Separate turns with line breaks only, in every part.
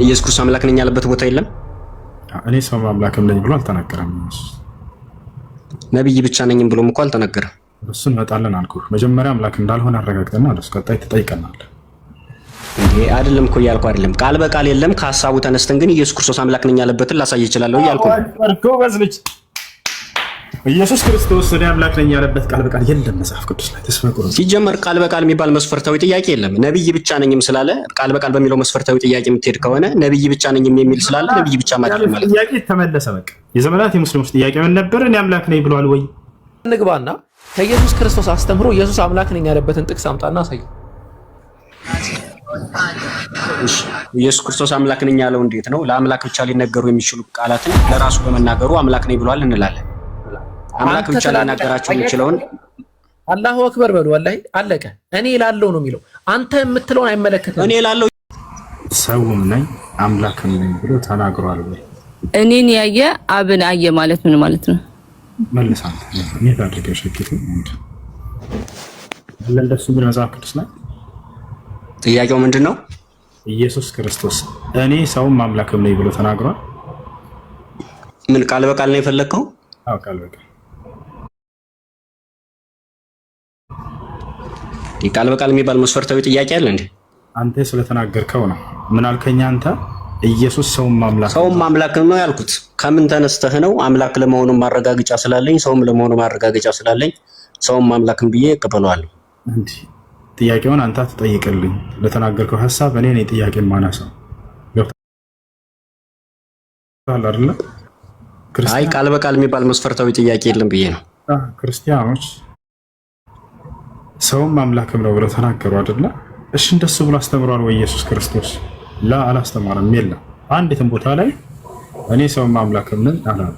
ኢየሱስ ክርስቶስ አምላክ ነኝ ያለበት ቦታ የለም።
እኔ ሰው አምላክም ነኝ ብሎ አልተናገረም።
ነብይ ብቻ ነኝም ብሎም እኮ አልተናገረም።
እሱን መጣለን አልኩህ። መጀመሪያ አምላክ እንዳልሆነ አረጋግጠና አለስ ቀጣይ ትጠይቀናለህ።
እንዴ አይደለም እኮ እያልኩ አይደለም። ቃል በቃል የለም። ከሐሳቡ ተነስተን ግን ኢየሱስ ክርስቶስ አምላክ ነኝ ያለበትን ላሳይ እችላለሁ እያልኩ ነው።
ኢየሱስ ክርስቶስ እኔ አምላክ ነኝ ያለበት ቃል በቃል የለም መጽሐፍ ቅዱስ ላይ ተስፈቁሩ።
ሲጀመር ቃል በቃል የሚባል መስፈርታዊ ጥያቄ የለም። ነብይ ብቻ ነኝም ስላለ ቃል በቃል በሚለው መስፈርታዊ ጥያቄ የምትሄድ ከሆነ ነብይ ብቻ ነኝም የሚል ስላለ ነብይ ብቻ ማለት ነው።
ጥያቄ ተመለሰ። በቃ የዘመናት የሙስሊሞች ጥያቄ ምን ነበር? እኔ አምላክ ነኝ ብሏል ወይ?
እንግባና ከኢየሱስ ክርስቶስ አስተምሮ ኢየሱስ አምላክ ነኝ ያለበትን ጥቅስ አምጣና አሳይ።
ኢየሱስ ክርስቶስ አምላክ ነኝ ያለው እንዴት ነው? ለአምላክ ብቻ ሊነገሩ የሚችሉ ቃላትን ለራሱ በመናገሩ አምላክ ነኝ ብሏል እንላለን። አምላክ ብቻ ሊናገራቸው የሚችለውን
አላሁ አክበር በሉ። ወላሂ አለቀ። እኔ ላለው ነው የሚለው። አንተ የምትለውን አይመለከትም።
እኔ ላለው
ሰውም ነኝ አምላክም ነኝ ብሎ ተናግሯል ወይ?
እኔን ያየ አብን አየ ማለት ምን ማለት ነው?
መልሳት እኔ ታድርገሽ እኪቱ እንዴ ለለሱ ምን መጽሐፍ ቅዱስ ላይ
ጥያቄው ምንድነው?
ኢየሱስ ክርስቶስ እኔ ሰውም አምላክም ነኝ ብሎ ተናግሯል።
ምን ቃል በቃል ነው የፈለከው?
አዎ ቃል በቃል
ቃል በቃል የሚባል መስፈርታዊ ጥያቄ አለ እንዴ?
አንተ ስለተናገርከው ነው። ምን አልከኝ አንተ? ኢየሱስ ሰውም አምላክ
ነው ያልኩት። ከምን ተነስተህ ነው? አምላክ ለመሆኑ ማረጋገጫ ስላለኝ ሰውም ለመሆኑ ማረጋገጫ ስላለኝ ሰውም አምላክም ብዬ እቀበለዋለሁ።
እንዴ ጥያቄውን አንተ ተጠይቅልኝ። ለተናገርከው ሐሳብ እኔ ነኝ ጥያቄ ማናሰው ገብቶሃል አይደል?
አይ ቃል በቃል የሚባል መስፈርታዊ ጥያቄ የለም ብዬ ነው።
ክርስቲያኖች ሰውም አምላክም ነው ብለው ተናገሩ አይደለ? እሺ እንደሱ ብሎ አስተምሯል ወይ ኢየሱስ ክርስቶስ? ላ አላስተማረም። የለም አንዲትም ቦታ ላይ እኔ ሰውም አምላክም ነኝ አላለም።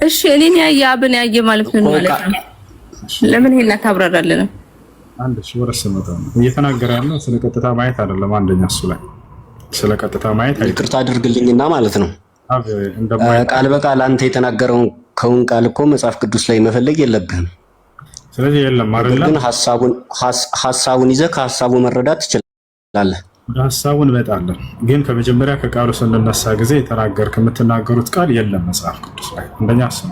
እሺ እኔን ያየ አብን ያየ ማለት ምን ማለት ነው? ለምን ይሄን ታብራራለህ?
አንድ ወረስ መጣው እየተናገረ ያለው ስለ ቀጥታ ማየት አይደለም። አንደኛ እሱ ላይ ስለ ቀጥታ ማየት
ይቅርታ አድርግልኝና ማለት ነው ቃል በቃል አንተ የተናገረውን ከውን ቃል እኮ መጽሐፍ ቅዱስ ላይ መፈለግ የለብህም።
ስለዚህ የለም አይደል?
ግን ሐሳቡን ይዘህ ከሐሳቡ መረዳት ትችላለህ።
ወደ ሐሳቡ እንመጣለን። ግን ከመጀመሪያ ከቃሉ ስንነሳ ጊዜ የምትናገሩት ቃል የለም መጽሐፍ ቅዱስ ላይ። እንደኛ አስቡ።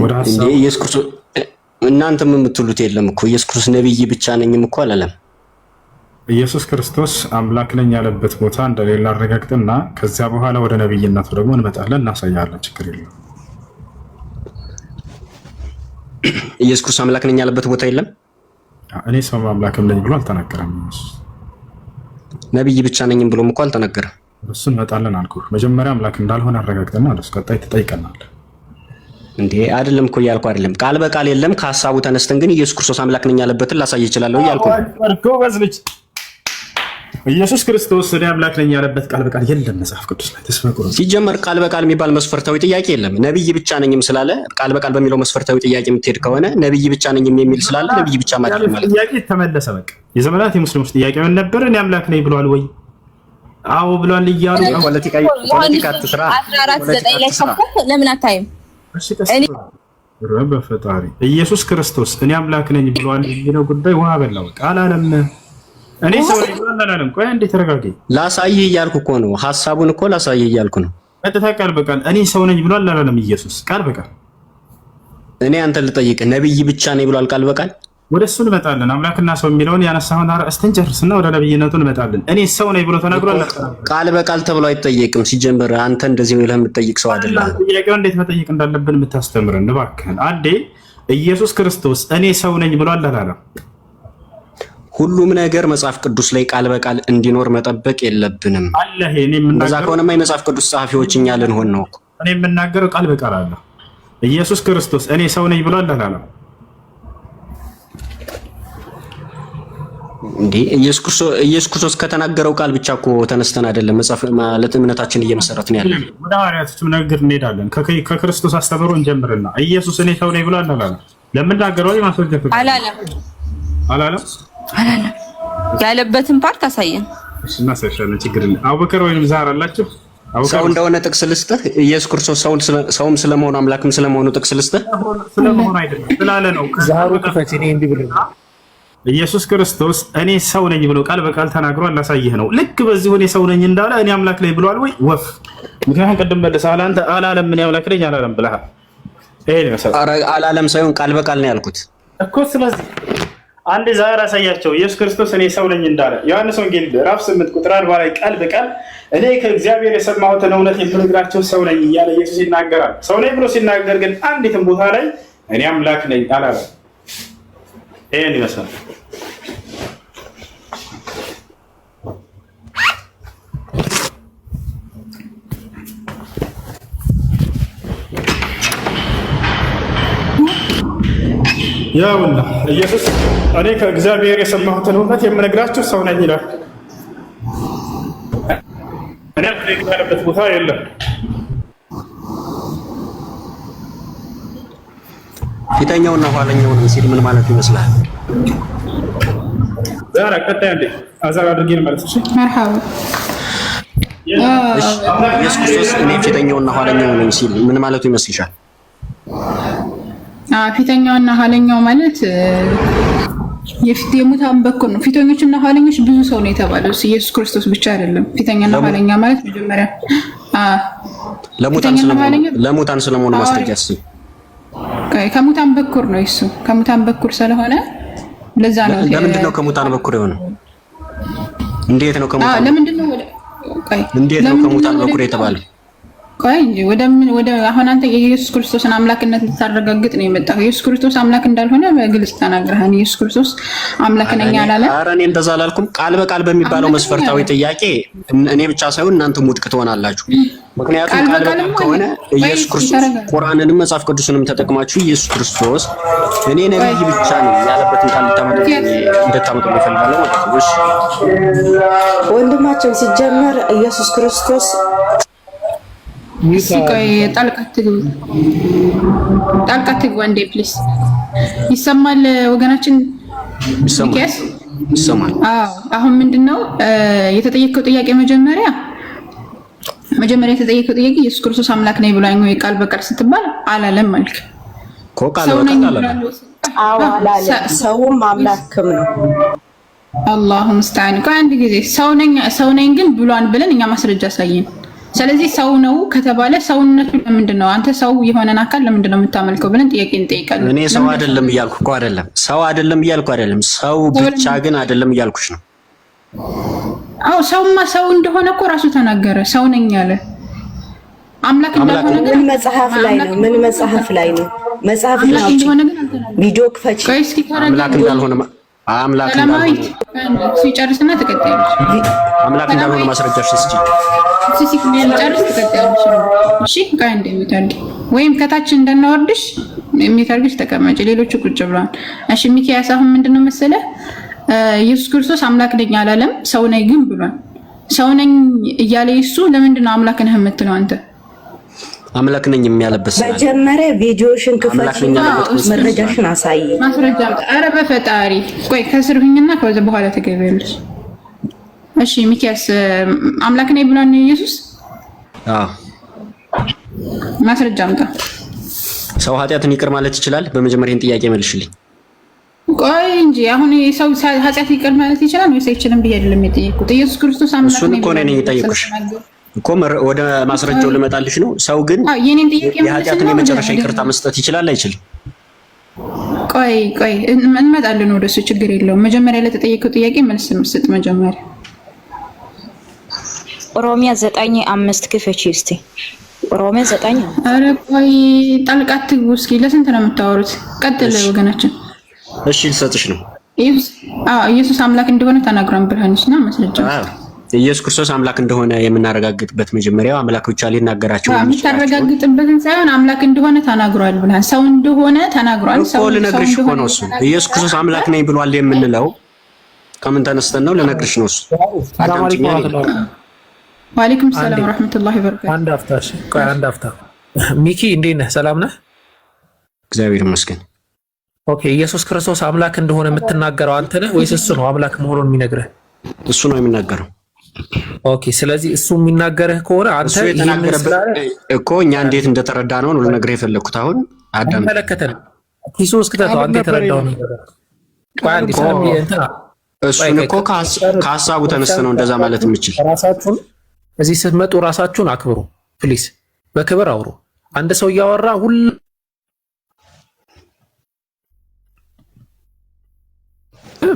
ወደ ሐሳቡ
ኢየሱስ ክርስቶስ እናንተም የምትሉት የለም እኮ ኢየሱስ ክርስቶስ ነብይ ብቻ ነኝም እኮ አላለም።
ኢየሱስ ክርስቶስ አምላክ ነኝ ያለበት ቦታ እንደሌላ አረጋግጥና ከዚያ በኋላ ወደ ነብይነቱ ደግሞ እንመጣለን፣ እናሳያለን። ችግር የለም።
ኢየሱስ ክርስቶስ አምላክ ነኝ ያለበት ቦታ የለም።
እኔ ሰው አምላክም ነኝ ብሎ አልተናገረም።
ነብይ ብቻ ነኝም ብሎም እኮ አልተናገረም።
እሱን እንመጣለን አልኩህ። መጀመሪያ አምላክ እንዳልሆነ አረጋግጠና አለስ ቀጣይ ትጠይቀናለህ።
እንዴ አይደለም እኮ እያልኩ አይደለም። ቃል በቃል የለም። ከሐሳቡ ተነስተን ግን ኢየሱስ ክርስቶስ አምላክ ነኝ ያለበትን ላሳይ እችላለሁ እያልኩ ነው።
ኢየሱስ ክርስቶስ እኔ አምላክ ነኝ ያለበት ቃል በቃል የለም መጽሐፍ ቅዱስ ላይ ተስፈቁሩ።
ሲጀመር ቃል በቃል የሚባል መስፈርታዊ ጥያቄ የለም። ነብይ ብቻ ነኝም ስላለ ቃል በቃል በሚለው መስፈርታዊ ጥያቄ የምትሄድ ከሆነ ነብይ ብቻ ነኝም የሚል ስላለ ነብይ ብቻ ማለት ነው።
ጥያቄ ተመለሰ። በቃ የዘመናት የሙስሊሞች ጥያቄ ምን ነበር? እኔ አምላክ ነኝ ብሏል ወይ? አዎ ብሏል እያሉ
ፖለቲካ አትስራ።
14:9 ላይ ሰፈር ለምን አታይም?
በፈጣሪ ኢየሱስ ክርስቶስ እኔ አምላክ ነኝ ብሏል የሚለው ጉዳይ ውሃ በላው ቃል አለም። እኔ ሰው ነኝ ብሏል አላለም? ቆይ እንዴ ተረጋጊ።
ላሳይህ እያልኩ እኮ ነው። ሐሳቡን እኮ ላሳይህ እያልኩ ነው።
ቀጥታ ቃል በቃል እኔ ሰው ነኝ ብሏል አላለም? ኢየሱስ ቃል በቃል
እኔ አንተ ልጠይቅህ ነብይ ብቻ ነኝ ብሏል ቃል በቃል?
ወደሱ እንመጣለን። አምላክና ሰው የሚለውን ያነሳውን አርእስትን ጨርስና ወደ ነብይነቱ እንመጣለን። እኔ ሰው ነኝ ብሎ ተናግሯል።
ቃል በቃል ተብሎ አይጠየቅም። ሲጀመር አንተ እንደዚህ ብለህ የምትጠይቅ ሰው አይደለም።
ጥያቄው እንዴት መጠየቅ እንዳለብን የምታስተምረን እባክህን። አንዴ ኢየሱስ ክርስቶስ እኔ ሰው ነኝ ብሏል አላለም?
ሁሉም ነገር መጽሐፍ ቅዱስ ላይ ቃል በቃል እንዲኖር መጠበቅ የለብንም።
አለ
እንደዛ ከሆነማ የመጽሐፍ ቅዱስ ጸሐፊዎች እኛ ልንሆን ነው እኮ።
እኔ የምናገረው ቃል በቃል አለ። ኢየሱስ ክርስቶስ እኔ ሰው ነኝ ብሏል አላለም?
እንዴ ኢየሱስ ክርስቶስ ከተናገረው ቃል ብቻ እኮ ተነስተን አይደለም መጽሐፍ ማለት እምነታችን እየመሰረትን ያለን።
ወደ ሐዋርያቶችም ንግግር እንሄዳለን። ከክርስቶስ አስተምሮ እንጀምርና ኢየሱስ እኔ ሰው ነኝ ብሏል አላለም? ለምናገረው ማስወጀት አላለም
ያለበትን ፓርት አሳየን።
እሺ እናሳያለን። ችግር የለም። አቡበከር ወይንም ዛህራ አላችሁ?
ሰው እንደሆነ ጥቅስ ልስጥህ። ኢየሱስ ክርስቶስ ሰውም ስለመሆኑ አምላክም ስለመሆኑ ጥቅስ ልስጥህ።
ስለመሆኑ አይደለም ስላለ ነው።
ዛህሩ ከፈቺ እኔ እንዲህ ብሎ
ኢየሱስ ክርስቶስ እኔ ሰው ነኝ ብሎ ቃል በቃል ተናግሯል። ላሳይህ ነው። ልክ በዚህ ሆነ ሰው ነኝ እንዳለ እኔ አምላክ ነኝ ብሏል ወይ ወፍ? ምክንያቱም ቅድም መልሰሃል አንተ አላለም እኔ አምላክ ነኝ አላለም ብለሃል። ይሄ ነው ሰው
አላለም ሳይሆን ቃል በቃል ነው ያልኩት
እኮ። ስለዚህ አንድ ዛሬ አሳያቸው ኢየሱስ ክርስቶስ እኔ ሰው ነኝ እንዳለ ዮሐንስ ወንጌል ምዕራፍ 8 ቁጥር 40 ላይ ቃል በቃል እኔ ከእግዚአብሔር የሰማሁትን እውነት የምነግራቸው ሰው ነኝ እያለ ኢየሱስ ይናገራል። ሰው ነኝ ብሎ ሲናገር ግን አንዲትም ቦታ ላይ እኔ አምላክ ነኝ አላለም። ይሄን ይመስላል። ያውና ኢየሱስ እኔ ከእግዚአብሔር የሰማሁትን እውነት የምነግራችሁ ሰው ነኝ ይላል። እኔ ያለበት ቦታ የለም።
ፊተኛውና ኋለኛውን ሲል ምን ማለት ይመስላል?
ዛሬ ቀጣይ አንዴ አዛር አድርጌ ማለት እሺ።
መርሐባ
ኢየሱስ ክርስቶስ እኔ ፊተኛውና ኋለኛው ነኝ ሲል ምን ማለቱ ይመስልሻል?
ፊተኛውና ኋለኛው ማለት የሙታን በኩር ነው። ፊተኞችና ኋለኞች ብዙ ሰው ነው የተባለው፣ ኢየሱስ ክርስቶስ ብቻ አይደለም። ፊተኛና ኋለኛ ማለት መጀመሪያ
ለሙታን ስለመሆኑ ማስረጃ እስኪ።
ከሙታን በኩር ነው እሱ። ከሙታን በኩር ስለሆነ ለዛ ነው።
ለምንድን ነው ከሙታን በኩር የሆነው? እንዴት ነው ከሙታን በኩር የተባለው? ቆይ እንጂ ወደ አሁን አንተ የኢየሱስ ክርስቶስን አምላክነት ልታረጋግጥ ነው የመጣው። ኢየሱስ ክርስቶስ አምላክ እንዳልሆነ በግልጽ ተናግረሃል። ኢየሱስ ክርስቶስ አምላክ ነኝ አላለ። ኧረ እኔ እንደዛ አላልኩም። ቃል በቃል በሚባለው መስፈርታዊ ጥያቄ እኔ ብቻ ሳይሆን እናንተ ውድቅ ትሆናላችሁ። ምክንያቱም ቃል በቃል ከሆነ ኢየሱስ ክርስቶስ ቁርአንንም መጽሐፍ ቅዱስንም ተጠቅማችሁ ኢየሱስ ክርስቶስ እኔ ነብይ ብቻ ነኝ ያለበትን ቃል እንድታመጡ እፈልጋለሁ ማለት ነው። እሺ
ወንድማችን ሲጀመር ኢየሱስ ክርስቶስ
ቆይ ጣልቃ ትግባ እንዴ ፕሊስ። ይሰማል ወገናችን?
ይሰማል።
አሁን ምንድነው የተጠየቀው ጥያቄ? መጀመሪያ የተጠየቀው ጥያቄ ኢየሱስ ክርስቶስ አምላክ ነኝ ብሏል ወይ ቃል በቃል ስትባል አላለም አልክ
እኮ። ቃል በቃል አላለም።
ሰውም አምላክም ነው።
አላሁ ሙስተዓን። ቆይ አንድ ጊዜ ሰው ነኝ ግን ብሏን ብለን እኛ ማስረጃ አሳየን። ስለዚህ ሰው ነው ከተባለ ሰውነቱ ለምንድን ነው? አንተ ሰው የሆነን አካል ለምንድን ነው የምታመልከው ብለን ጥያቄ እንጠይቃለን።
እኔ ሰው አይደለም እያልኩ እኮ አይደለም። ሰው አይደለም እያልኩ አይደለም። ሰው ብቻ ግን አይደለም እያልኩሽ ነው።
አዎ ሰውማ ሰው እንደሆነ እኮ ራሱ ተናገረ። ሰው ነኝ አለ። አምላክ እንዳልሆነ ግን
መጽሐፍ ላይ ነው። ምን መጽሐፍ ላይ ነው? መጽሐፍ ላይ
እንደሆነ ግን አልተናገረም።
ቪዲዮ ክፈች።
አምላክ እንዳልሆነ
ሲጨርስና ተቀጣዮች
አምላክ እንዳልሆነ ማስረጃሽ እስኪ
ሲጨርስ ተቀጣዮች። እሺ ጋር እንደሚታርግ ወይም ከታች እንደናወርድሽ የሚታርግሽ ተቀመጭ፣ ሌሎቹ ቁጭ ብለዋል። እሺ ሚኪያስ አሁን ምንድነው መሰለህ ኢየሱስ ክርስቶስ አምላክ ነኝ አላለም፣ ሰው ነኝ ግን ብሏል። ሰው ነኝ እያለ እሱ ለምንድነው አምላክ ነህ የምትለው አንተ?
አምላክ ነኝ የሚያለበት
መጀመሪያ ቪዲዮሽን ክፈችና መረጃሽን አሳይ።
ማስረጃ ኧረ በፈጣሪ ቆይ ከስርሁኝና ከዛ በኋላ ተገበልሽ። እሺ ሚኪያስ አምላክ ነኝ ብሏል ኢየሱስ? ማስረጃ አምጣ።
ሰው ኃጢአትን ይቅር ማለት ይችላል? በመጀመሪያ ይህን ጥያቄ መልሽልኝ።
ቆይ እንጂ አሁን ሰው ኃጢአት ይቅር ማለት ይችላል ወይስ አይችልም ብዬ አይደለም የጠየኩት። ኢየሱስ ክርስቶስ አምላክ ነኝ
እኮ ነኝ የጠየኩሽ እኮ ወደ ማስረጃው ልመጣልሽ ነው። ሰው ግን የኃጢአትን የመጨረሻ ይቅርታ መስጠት ይችላል አይችልም?
ቆይ እንመጣለን ወደሱ፣ ችግር የለውም። መጀመሪያ ለተጠየቀው ጥያቄ መልስ መስጠት መጀመሪያ
ሮሚያ 9:5 ክፈቺ እስቲ። ሮሚያ 9።
ኧረ ቆይ ጣልቃ ትግቡ እስኪ። ለስንት ነው የምታወሩት? ቀጥል ወገናችን።
እሺ ልሰጥሽ ነው።
ኢየሱስ አምላክ እንደሆነ ተናግሯል ብርሃንሽና ማስረጃው
ኢየሱስ ክርስቶስ አምላክ እንደሆነ የምናረጋግጥበት መጀመሪያው አምላክ ብቻ ሊናገራቸው
የምታረጋግጥበትን ሳይሆን አምላክ እንደሆነ ተናግሯል ብለሃል። ሰው እንደሆነ ተናግሯል።
ሰው ልነግርሽ እኮ ነው እሱ። ኢየሱስ ክርስቶስ አምላክ ነኝ ብሏል የምንለው ከምን ተነስተን ነው? ልነግርሽ ነው እሱ።
ወአለይኩም ሰላም ወራህመቱላሂ ወበረካቱ።
አንድ አፍታ እሺ፣ ቆይ አንድ አፍታ። ሚኪ እንዴት ነህ? ሰላም ነህ?
እግዚአብሔር ይመስገን።
ኦኬ። ኢየሱስ ክርስቶስ አምላክ እንደሆነ የምትናገረው አንተ ነህ ወይስ እሱ ነው አምላክ መሆኑን የሚነግርህ?
እሱ ነው የሚናገረው።
ኦኬ። ስለዚህ እሱ የሚናገርህ ከሆነ አንተ
የተናገረበት እኮ እኛ እንዴት እንደተረዳ ነው ልነግርህ የፈለኩት። አሁን አዳም
ተመለከተን ኪሱ እስከታው አንተ የተረዳው ነገር
እሱን እኮ ከሀሳቡ ተነስተ ነው እንደዛ ማለት የምችል።
ራሳችሁን እዚህ ስትመጡ ራሳችሁን አክብሩ ፕሊስ፣ በክብር አውሩ። አንድ ሰው እያወራ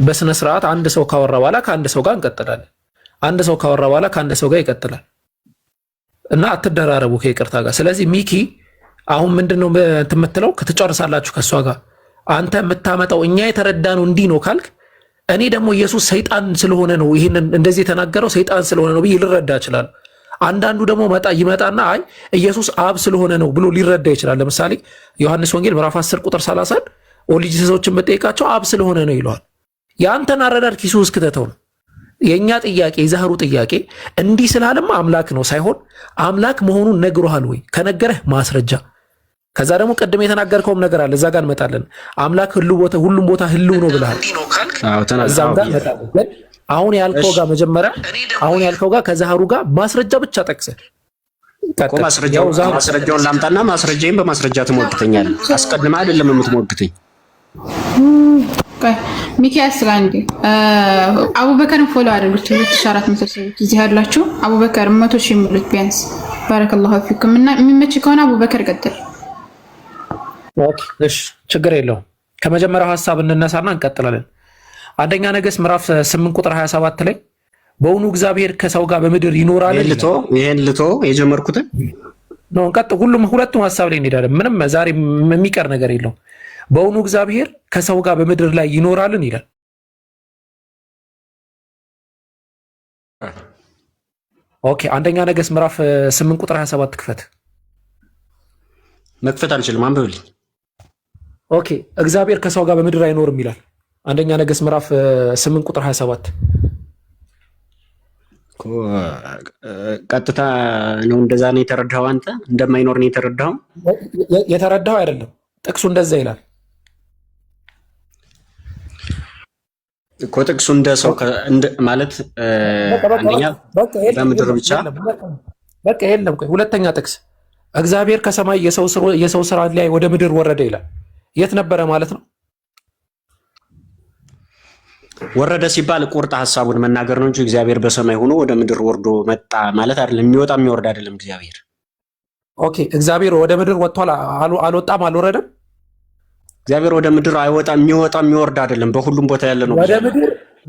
በስነ ስርዓት አንድ ሰው ካወራ በኋላ ከአንድ ሰው ጋር እንቀጥላለን። አንድ ሰው ካወራ በኋላ ከአንድ ሰው ጋር ይቀጥላል እና አትደራረቡ ከይቅርታ ጋር። ስለዚህ ሚኪ አሁን ምንድነው የምትለው? ክትጨርሳላችሁ ከሷ ጋር አንተ የምታመጣው እኛ የተረዳነው እንዲህ ነው ካልክ፣ እኔ ደግሞ ኢየሱስ ሰይጣን ስለሆነ ነው ይሄንን እንደዚህ የተናገረው ሰይጣን ስለሆነ ነው ብዬ ልረዳ እችላለሁ። አንዳንዱ ደግሞ ይመጣና አይ ኢየሱስ አብ ስለሆነ ነው ብሎ ሊረዳ ይችላል። ለምሳሌ ዮሐንስ ወንጌል ምዕራፍ 10 ቁጥር 30 ኦሊጅ ሰዎችን በጠይቃቸው አብ ስለሆነ ነው ይለዋል። የአንተን አረዳድ ኪሱ ውስጥ ከተተው ነው። የኛ ጥያቄ የዛህሩ ጥያቄ እንዲህ ስላለማ አምላክ ነው ሳይሆን አምላክ መሆኑን ነግሮሃል ወይ? ከነገረህ ማስረጃ። ከዛ ደግሞ ቅድም የተናገርከውም ነገር አለ፣ እዛ ጋር እንመጣለን። አምላክ ሁሉም ቦታ ህልው ነው ብለሃል። እዛም ጋር እንመጣለን። አሁን ያልከው ጋር መጀመሪያ አሁን ያልከው ጋር ከዛህሩ ጋር ማስረጃ ብቻ ጠቅሰህ
ማስረጃውን ላምጣና ማስረጃዬን በማስረጃ ትሞግተኛለህ። አስቀድመህ አይደለም የምትሞግተኝ።
ሚኪያስ ጋር እንዴ አቡበከርን ፎሎ አድርጉት። 2400 ሰዎች እዚህ ያላችሁ አቡበከር 100,000 ሙሉት ቢያንስ። ባረከላሁ ፊኩም እና የሚመች ከሆነ አቡበከር ቀጥል።
ኦኬ እሺ፣ ችግር የለውም። ከመጀመሪያው ሐሳብ እንነሳና እንቀጥላለን። አንደኛ ነገሥት ምዕራፍ 8 ቁጥር 27 ላይ በእውኑ እግዚአብሔር ከሰው ጋር በምድር ይኖራል?
ይሄን ልቶ የጀመርኩትን
ነው እንቀጥ ሁለቱም ሐሳብ ላይ እንሄዳለን። ምንም ዛሬ የሚቀር ነገር የለውም። በእውኑ እግዚአብሔር ከሰው ጋር በምድር ላይ ይኖራልን ይላል። ኦኬ አንደኛ ነገሥት ምዕራፍ 8 ቁጥር 27 ክፈት።
መክፈት አልችልም፣ አንብብልኝ።
ኦኬ እግዚአብሔር ከሰው ጋር በምድር አይኖርም ይላል። አንደኛ ነገሥት ምዕራፍ 8 ቁጥር 27
ቀጥታ ነው። እንደዛ ነው የተረዳኸው አንተ? እንደማይኖር ነው የተረዳኸው?
የተረዳኸው አይደለም፣ ጥቅሱ እንደዛ ይላል
እኮ። ጥቅሱ እንደ ሰው ማለት አንደኛ በምድር ብቻ
በቃ የለም። ቆይ ሁለተኛ ጥቅስ እግዚአብሔር ከሰማይ የሰው ስራ ላይ ወደ ምድር ወረደ ይላል። የት ነበረ ማለት ነው?
ወረደ ሲባል ቁርጥ ሐሳቡን መናገር ነው እንጂ እግዚአብሔር በሰማይ ሆኖ ወደ ምድር ወርዶ መጣ ማለት አይደለም። የሚወጣ የሚወርድ አይደለም እግዚአብሔር።
ኦኬ እግዚአብሔር ወደ ምድር ወጥቷል፣ አልወጣም፣ አልወረደም።
እግዚአብሔር ወደ ምድር አይወጣም፣ የሚወጣ የሚወርድ አይደለም። በሁሉም ቦታ ያለ ነው።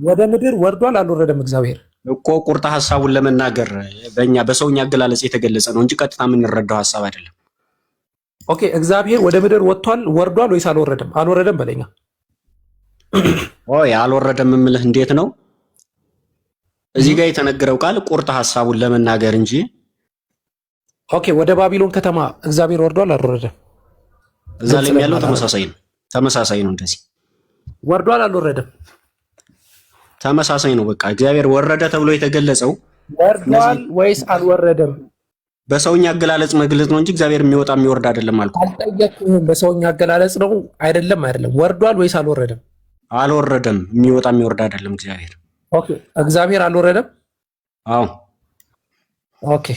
ወደ ምድር ወርዷል፣ አልወረደም እግዚአብሔር
እኮ ቁርጥ ሐሳቡን ለመናገር በእኛ በሰውኛ አገላለጽ የተገለጸ ነው እንጂ ቀጥታ የምንረዳው ሐሳብ አይደለም።
ኦኬ እግዚአብሔር ወደ ምድር ወጥቷል፣ ወርዷል ወይስ አልወረደም? አልወረደም በለኛ።
ኦይ አልወረደም የምልህ እንዴት ነው? እዚህ ጋር የተነገረው ቃል ቁርጥ ሐሳቡን ለመናገር እንጂ።
ኦኬ ወደ ባቢሎን ከተማ እግዚአብሔር ወርዷል፣ አልወረደም?
እዛ ላይ ያለው ተመሳሳይ ነው። እንደዚህ
ወርዷል፣ አልወረደም?
ተመሳሳይ ነው። በቃ እግዚአብሔር ወረደ ተብሎ የተገለጸው
ወርዷል ወይስ አልወረደም?
በሰውኛ አገላለጽ መግለጽ ነው እንጂ እግዚአብሔር የሚወጣ የሚወርድ አይደለም አልኩህ።
አልጠየቅህም። በሰውኛ አገላለጽ ነው አይደለም? ወርዷል ወይስ አልወረደም?
አልወረደም። የሚወጣ የሚወርድ አይደለም እግዚአብሔር።
ኦኬ እግዚአብሔር አልወረደም?
አዎ።
ኦኬ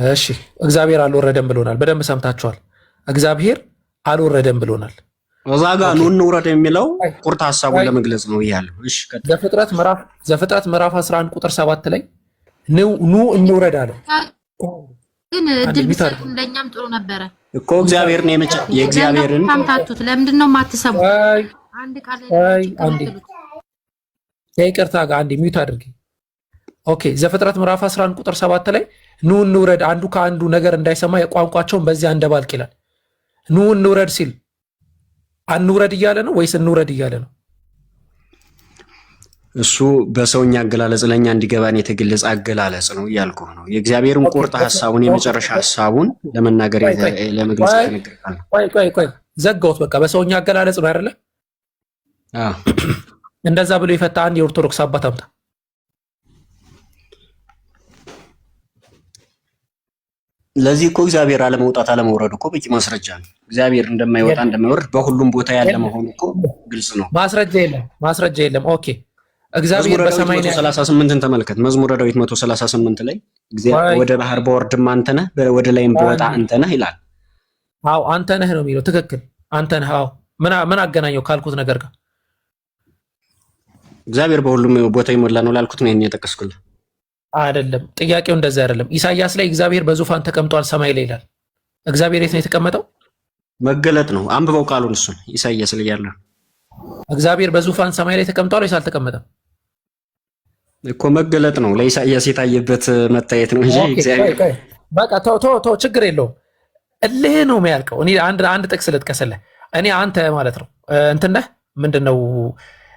እሺ፣ እግዚአብሔር አልወረደም ብሎናል። በደንብ ሰምታችኋል። እግዚአብሔር አልወረደም ብሎናል።
እዛ ጋር ኑ እንውረድ የሚለው ቁርጥ ሐሳቡን ለመግለጽ ነው እያለው። እሺ
ዘፍጥረት ምዕራፍ 11 ቁጥር 7 ላይ ኑ እንውረድ አለ።
ግን እድል ቢሰጥ እንደኛም ጥሩ ነበረ
እኮ። እግዚአብሔር ነው የእግዚአብሔርን
ታምታቱት። ለምንድን ነው የማትሰሙት? አንድ ቃል
ይቅርታ ጋር አንዴ ሚዩት አድርጊ። ኦኬ ዘፍጥረት ምዕራፍ 11 ቁጥር 7 ላይ ኑ እንውረድ፣ አንዱ ከአንዱ ነገር እንዳይሰማ የቋንቋቸውን በዚያ እንደባልቅ ይላል። ኑ እንውረድ ሲል አንውረድ እያለ ነው ወይስ እንውረድ እያለ ነው?
እሱ በሰውኛ አገላለጽ ለኛ እንዲገባን የተገለጸ አገላለጽ ነው እያልኩህ ነው። የእግዚአብሔርን ቁርጥ ሐሳቡን የመጨረሻ ሐሳቡን ለመናገር ለመግለጽ ተነግረናል።
ቆይ ዘጋሁት። በቃ በሰውኛ አገላለጽ ነው አይደለ?
አዎ።
እንደዛ ብሎ የፈታ አንድ የኦርቶዶክስ አባት አምጣ።
ለዚህ እኮ እግዚአብሔር አለመውጣት አለመውረድ እኮ በቂ ማስረጃ ነው። እግዚአብሔር እንደማይወጣ እንደማይወርድ በሁሉም ቦታ ያለ መሆኑ እኮ ግልጽ ነው።
ማስረጃ የለም። ኦኬ እግዚአብሔር በሰማይ ነው።
138ን ተመልከት። መዝሙረ ዳዊት 138 ላይ እግዚአብሔር ወደ ባህር በወርድም አንተ ነህ፣ ወደ ላይም በወጣ አንተ ነህ ይላል።
አዎ አንተ ነህ ነው የሚለው። ትክክል አንተ ነህ። አዎ ምን አገናኘው ካልኩት ነገር ጋር?
እግዚአብሔር በሁሉም ቦታ ይሞላ ነው ላልኩት ነው ይሄን የጠቀስኩልህ።
አይደለም ጥያቄው እንደዛ አይደለም። ኢሳይያስ ላይ እግዚአብሔር በዙፋን ተቀምጧል ሰማይ ላይ ይላል። እግዚአብሔር የት ነው የተቀመጠው?
መገለጥ ነው። አንብበው ቃሉን እሱን ኢሳይያስ ላይ ያለ
እግዚአብሔር በዙፋን ሰማይ ላይ ተቀምጧል ወይስ አልተቀመጠም?
እኮ መገለጥ ነው። ለኢሳይያስ የታየበት መታየት ነው እንጂ እግዚአብሔር
በቃ ቶ ችግር የለውም። እልህ ነው የሚያልቀው። እኔ አንድ ጥቅስ ልጥቀስልህ። እኔ አንተ ማለት ነው እንትን ነህ ምንድነው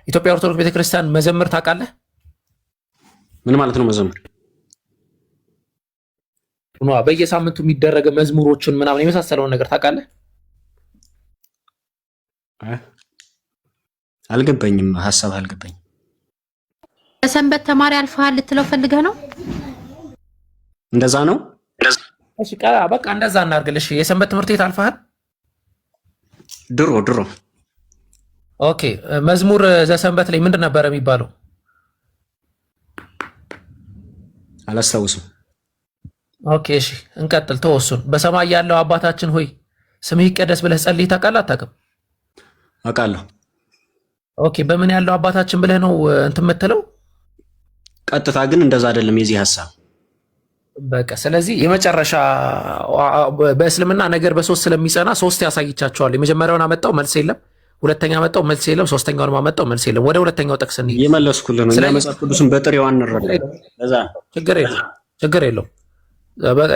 ኢትዮጵያ ኦርቶዶክስ ቤተክርስቲያን መዘምር ታውቃለህ?
ምን ማለት ነው መዘምር?
በየሳምንቱ የሚደረገ መዝሙሮችን ምናምን የመሳሰለውን ነገር ታውቃለህ?
አልገባኝም። ሐሳብ አልገባኝም።
ሰንበት ተማሪ አልፈሃል ልትለው ፈልገህ ነው?
እንደዛ ነው።
እሺ በቃ እንደዛ እናድርግልሽ። የሰንበት ትምህርት ቤት አልፈሃል?
ድሮ
ኦኬ። መዝሙር ዘሰንበት ላይ ምንድን ነበረ የሚባለው?
አላስታውስም።
ኦኬ እሺ እንቀጥል። ተወሱን በሰማይ ያለው አባታችን ሆይ ስምህ ይቀደስ ብለህ ጸልይ ታውቃለህ? አታውቅም?
አውቃለሁ።
ኦኬ በምን ያለው አባታችን ብለህ ነው እንትን የምትለው?
ቀጥታ ግን እንደዛ አይደለም የዚህ ሐሳብ።
በቃ ስለዚህ የመጨረሻ በእስልምና ነገር በሶስት ስለሚጸና ሶስት ያሳይቻቸዋል። የመጀመሪያውን አመጣው መልስ የለም፣ ሁለተኛ አመጣው መልስ የለም፣ ሶስተኛውን አመጣው መልስ የለም። ወደ ሁለተኛው ጥቅስ እንሂድ።
የመለስኩልህ ነው። እኛ መጽሐፍ ቅዱስን በጥሬው አንረዳም። ለዛ
ችግር የለውም።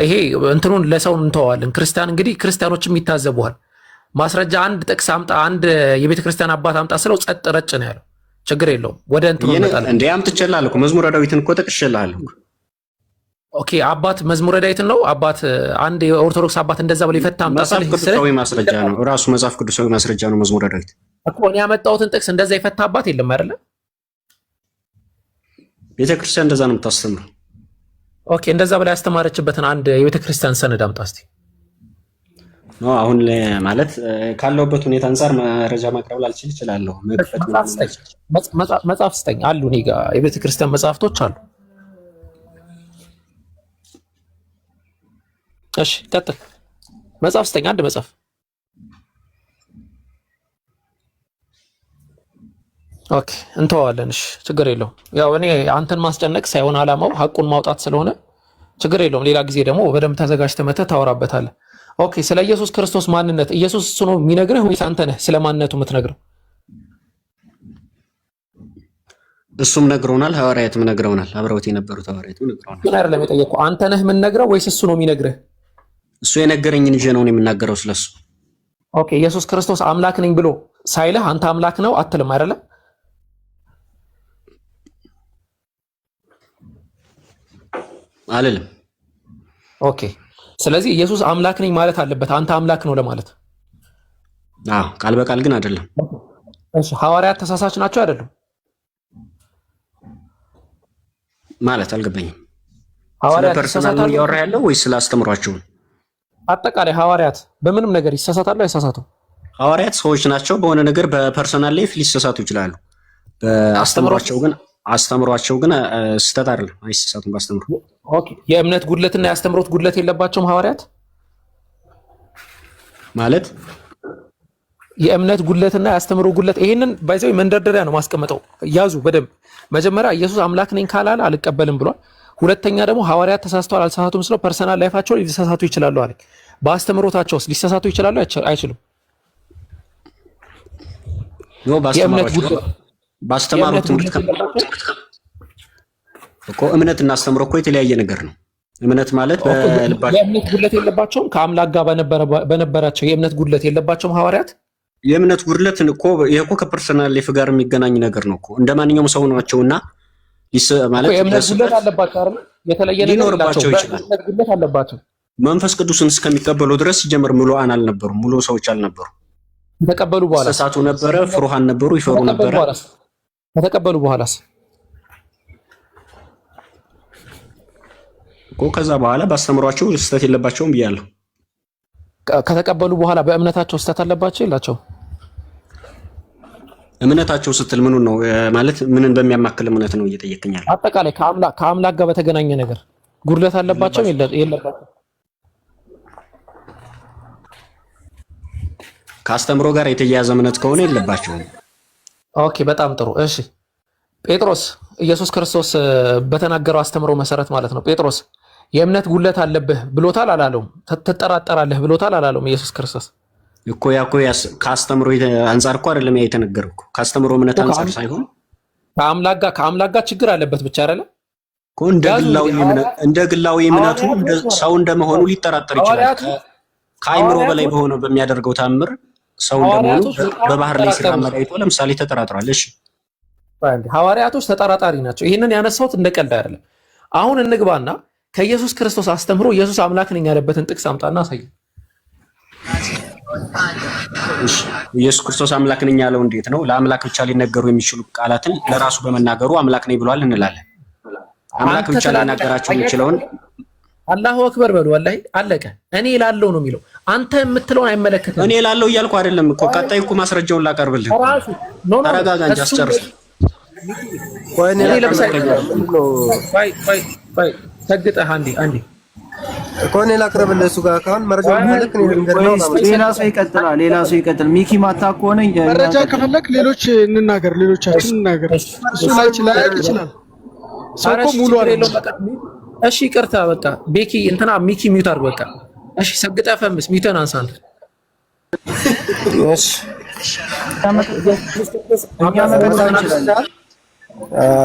ይሄ እንትኑን ለሰው እንተዋለን። ክርስቲያን እንግዲህ ክርስቲያኖችም ይታዘቡሃል። ማስረጃ አንድ ጥቅስ አምጣ፣ አንድ የቤተ ክርስቲያን አባት አምጣ ስለው ጸጥ ረጭ ነው ያለው። ችግር የለውም። ወደ እንትኑ እንመጣለን።
እንዴ አምጥቼልሃለሁ እኮ መዝሙረ ዳዊትን እኮ ጠቅሼልሃለሁ።
ኦኬ አባት መዝሙረ ዳዊትን ነው አባት አንድ የኦርቶዶክስ አባት እንደዛ ብሎ ይፈታ አምጣ
መጽሐፍ ቅዱሳዊ ማስረጃ ነው። ራሱ መጽሐፍ ቅዱሳዊ ማስረጃ ነው። መዝሙረ ዳዊት
እኮ እኔ ያመጣሁትን ጥቅስ እንደዛ ይፈታ አባት የለም አይደለ?
ቤተክርስቲያን እንደዛ ነው የምታስተምረው።
ኦኬ እንደዛ ብላ ያስተማረችበትን አንድ የቤተክርስቲያን ሰነድ አምጣ እስቲ።
ነው አሁን ማለት ካለውበት ሁኔታ አንፃር መረጃ ማቅረብ ላልችል እችላለሁ።
መጽሐፍ ስጠኝ አሉ እኔ ጋር የቤተክርስቲያን መጽሐፍቶች አሉ። እሺ ቀጥል። መጽሐፍ ስጠኝ አንድ መጽሐፍ። ኦኬ እንተዋለን። እሺ ችግር የለውም። ያው እኔ አንተን ማስጨነቅ ሳይሆን አላማው ሐቁን ማውጣት ስለሆነ ችግር የለውም። ሌላ ጊዜ ደግሞ በደንብ ተዘጋጅተህ መተህ ታወራበታለህ። ኦኬ ስለ ኢየሱስ ክርስቶስ ማንነት ኢየሱስ እሱ ነው የሚነግርህ ወይስ አንተ ነህ ስለ ማንነቱ የምትነግረው?
እሱም ነግሮናል፣ ሐዋርያትም ነግረውናል፣ አብረውት የነበሩት ሐዋርያትም ነግረውናል።
ግን አይደለም የጠየቅኩህ፣ አንተ ነህ የምንነግረው ወይስ እሱ ነው የሚነግርህ?
እሱ የነገረኝን ይዤ ነው የምናገረው ስለሱ።
ኦኬ ኢየሱስ ክርስቶስ አምላክ ነኝ ብሎ ሳይልህ አንተ አምላክ ነው አትልም አይደለ?
አልልም።
ኦኬ ስለዚህ ኢየሱስ አምላክ ነኝ ማለት አለበት አንተ አምላክ ነው ለማለት።
አዎ ቃል በቃል ግን አይደለም።
እሺ ሐዋርያት ተሳሳች ናቸው አይደለም?
ማለት አልገባኝም።
ሐዋርያት
ፐርሰናል ነው እያወራ ያለው ወይስ ስላስተምሯቸው?
አጠቃላይ ሐዋርያት በምንም ነገር ይሳሳታሉ አይሳሳቱም?
ሐዋርያት ሰዎች ናቸው። በሆነ ነገር በፐርሰናል ላይፍ ሊሳሳቱ ይችላሉ። አስተምሯቸው ግን ስህተት አይደለም፣ አይሳሳቱም ባስተምሩ።
ኦኬ የእምነት ጉድለትና የአስተምሮት ጉድለት የለባቸውም ሐዋርያት
ማለት
የእምነት ጉድለትና የአስተምሮ ጉድለት። ይሄንን ባይዘው መንደርደሪያ ነው ማስቀመጠው፣ ያዙ በደንብ። መጀመሪያ ኢየሱስ አምላክ ነኝ ካላለ አልቀበልም ብሏል። ሁለተኛ ደግሞ ሐዋርያት ተሳስተዋል አልተሳሳቱም ስለው ፐርሰናል ላይፋቸው ሊሳሳቱ ይችላሉ አለ። በአስተምሮታቸውስ ሊሳሳቱ ይችላሉ አይችሉም?
ነው ባስተማሩት ትምህርት እኮ እምነትና አስተምሮ እኮ የተለያየ ነገር ነው። እምነት ማለት በልባቸው
የእምነት ጉድለት የለባቸውም። ከአምላክ ጋር በነበራቸው የእምነት ጉድለት የለባቸውም ሐዋርያት።
የእምነት ጉድለት እኮ ይሄ እኮ ከፐርሰናል ላይፍ ጋር የሚገናኝ ነገር ነው እኮ። እንደማንኛውም ሰው ናቸውና ማለት
የእምነት ጉድለት አለባቸው አይደል? የተለየ ነገር
ሊኖርባቸው ይችላል።
የእምነት ጉድለት አለባቸው።
መንፈስ ቅዱስን እስከሚቀበሉ ድረስ ሲጀምር ሙሉአን አልነበሩም። ሙሉ ሰዎች አልነበሩም።
ከተቀበሉ በኋላ
ተሳሳቱ ነበረ፣ ፍሩሃን ነበሩ፣ ይፈሩ ነበረ።
ከተቀበሉ በኋላስ
እኮ ከዛ በኋላ ባስተምሯቸው ስህተት የለባቸውም ብያለሁ።
ከተቀበሉ በኋላ በእምነታቸው ስህተት አለባቸው የላቸው?
እምነታቸው ስትል ምኑን ነው ማለት? ምንን በሚያማክል እምነት ነው እየጠየቅኛል?
አጠቃላይ ከአምላክ ጋር በተገናኘ ነገር ጉድለት አለባቸው የለባቸው?
ከአስተምሮ ጋር የተያያዘ እምነት ከሆነ የለባቸውም።
ኦኬ በጣም ጥሩ። እሺ ጴጥሮስ ኢየሱስ ክርስቶስ በተናገረው አስተምሮ መሰረት ማለት ነው። ጴጥሮስ የእምነት ጉለት አለብህ ብሎታል አላለውም? ትጠራጠራለህ ብሎታል አላለውም? ኢየሱስ ክርስቶስ
እኮ ከአስተምሮ አንጻር እኮ አይደለም የተነገረው እኮ ከአስተምሮ እምነት አንጻር ሳይሆን
ከአምላክ ጋር ችግር አለበት ብቻ አይደለም
እኮ እንደ ግላዊ እምነቱ ሰው እንደመሆኑ ሊጠራጠር ይችላል። ከአይምሮ በላይ በሆነው በሚያደርገው ታምር ሰው እንደመሆኑ በባህር ላይ ሲራመድ አይቶ ለምሳሌ ተጠራጥሯል። እሺ
ሐዋርያቶች ተጠራጣሪ ናቸው። ይህንን ያነሳሁት እንደ ቀልድ አይደለም። አሁን እንግባና ከኢየሱስ ክርስቶስ አስተምሮ ኢየሱስ አምላክ ነኝ ያለበትን ጥቅስ አምጣና አሳይ።
ኢየሱስ ክርስቶስ አምላክ ነኝ ያለው እንዴት ነው? ለአምላክ ብቻ ሊነገሩ የሚችሉ ቃላትን ለራሱ በመናገሩ አምላክ ነኝ ብሏል እንላለን። አምላክ ብቻ ሊናገራቸው የሚችለውን
አላሁ አክበር በሉ። ወላሂ አለቀ። እኔ ላለው ነው የሚለው። አንተ የምትለውን አይመለከትም።
እኔ ላለው እያልኩ አይደለም እኮ። ቀጣይ እኮ ማስረጃውን ላቀርብልህ። ተረጋጋ እንጂ አስጨርስ። ሰግጠህ አንዴ
እኮ እኔ ላቅርብልህ። እሱ ጋር ካሁን መረጃውን ፈለክ ነው እንደነው
ሌላ ሰው ይቀጥላል። ሌላ ሰው ይቀጥል። ሚኪ ማታ ከሆነ
መረጃ ከፈለክ ሌሎች እንናገር፣ ሌሎቻችን እንናገር። እሱ ላይ ይችላል። ሰው ሙሉ አይደለም።
እሺ ይቅርታ በቃ ቤኪ እንትና ሚኪ ሚውት አድርግ በቃ። እሺ ሰግጠህ ፈምስ ሚውትን አንሳ አንተ።
እሺ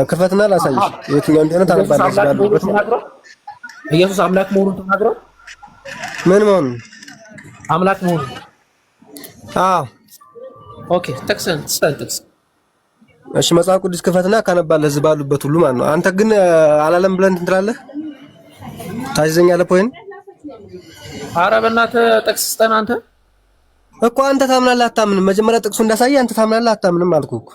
ክፈትና ላሳይሽ የትኛው እንደሆነ ታነባለሽ። ባሉበት
ኢየሱስ አምላክ መሆኑን ተናግሯል።
ምን መሆኑን?
አምላክ መሆኑን።
አዎ
ኦኬ ጥቅስን ጥቅስ።
እሺ መጽሐፍ ቅዱስ ክፈትና ካነባለህ እዚህ ባሉበት ሁሉ ማለት ነው። አንተ ግን አላለም ብለን እንትን ትላለህ፣ ታይዘኛለህ። ፖይንት
ኧረ በእናትህ ጥቅስ ስጠን አንተ
እኮ። አንተ ታምናለህ አታምንም? መጀመሪያ ጥቅሱ እንዳሳየህ አንተ ታምናለህ አታምንም አልኩህ እኮ።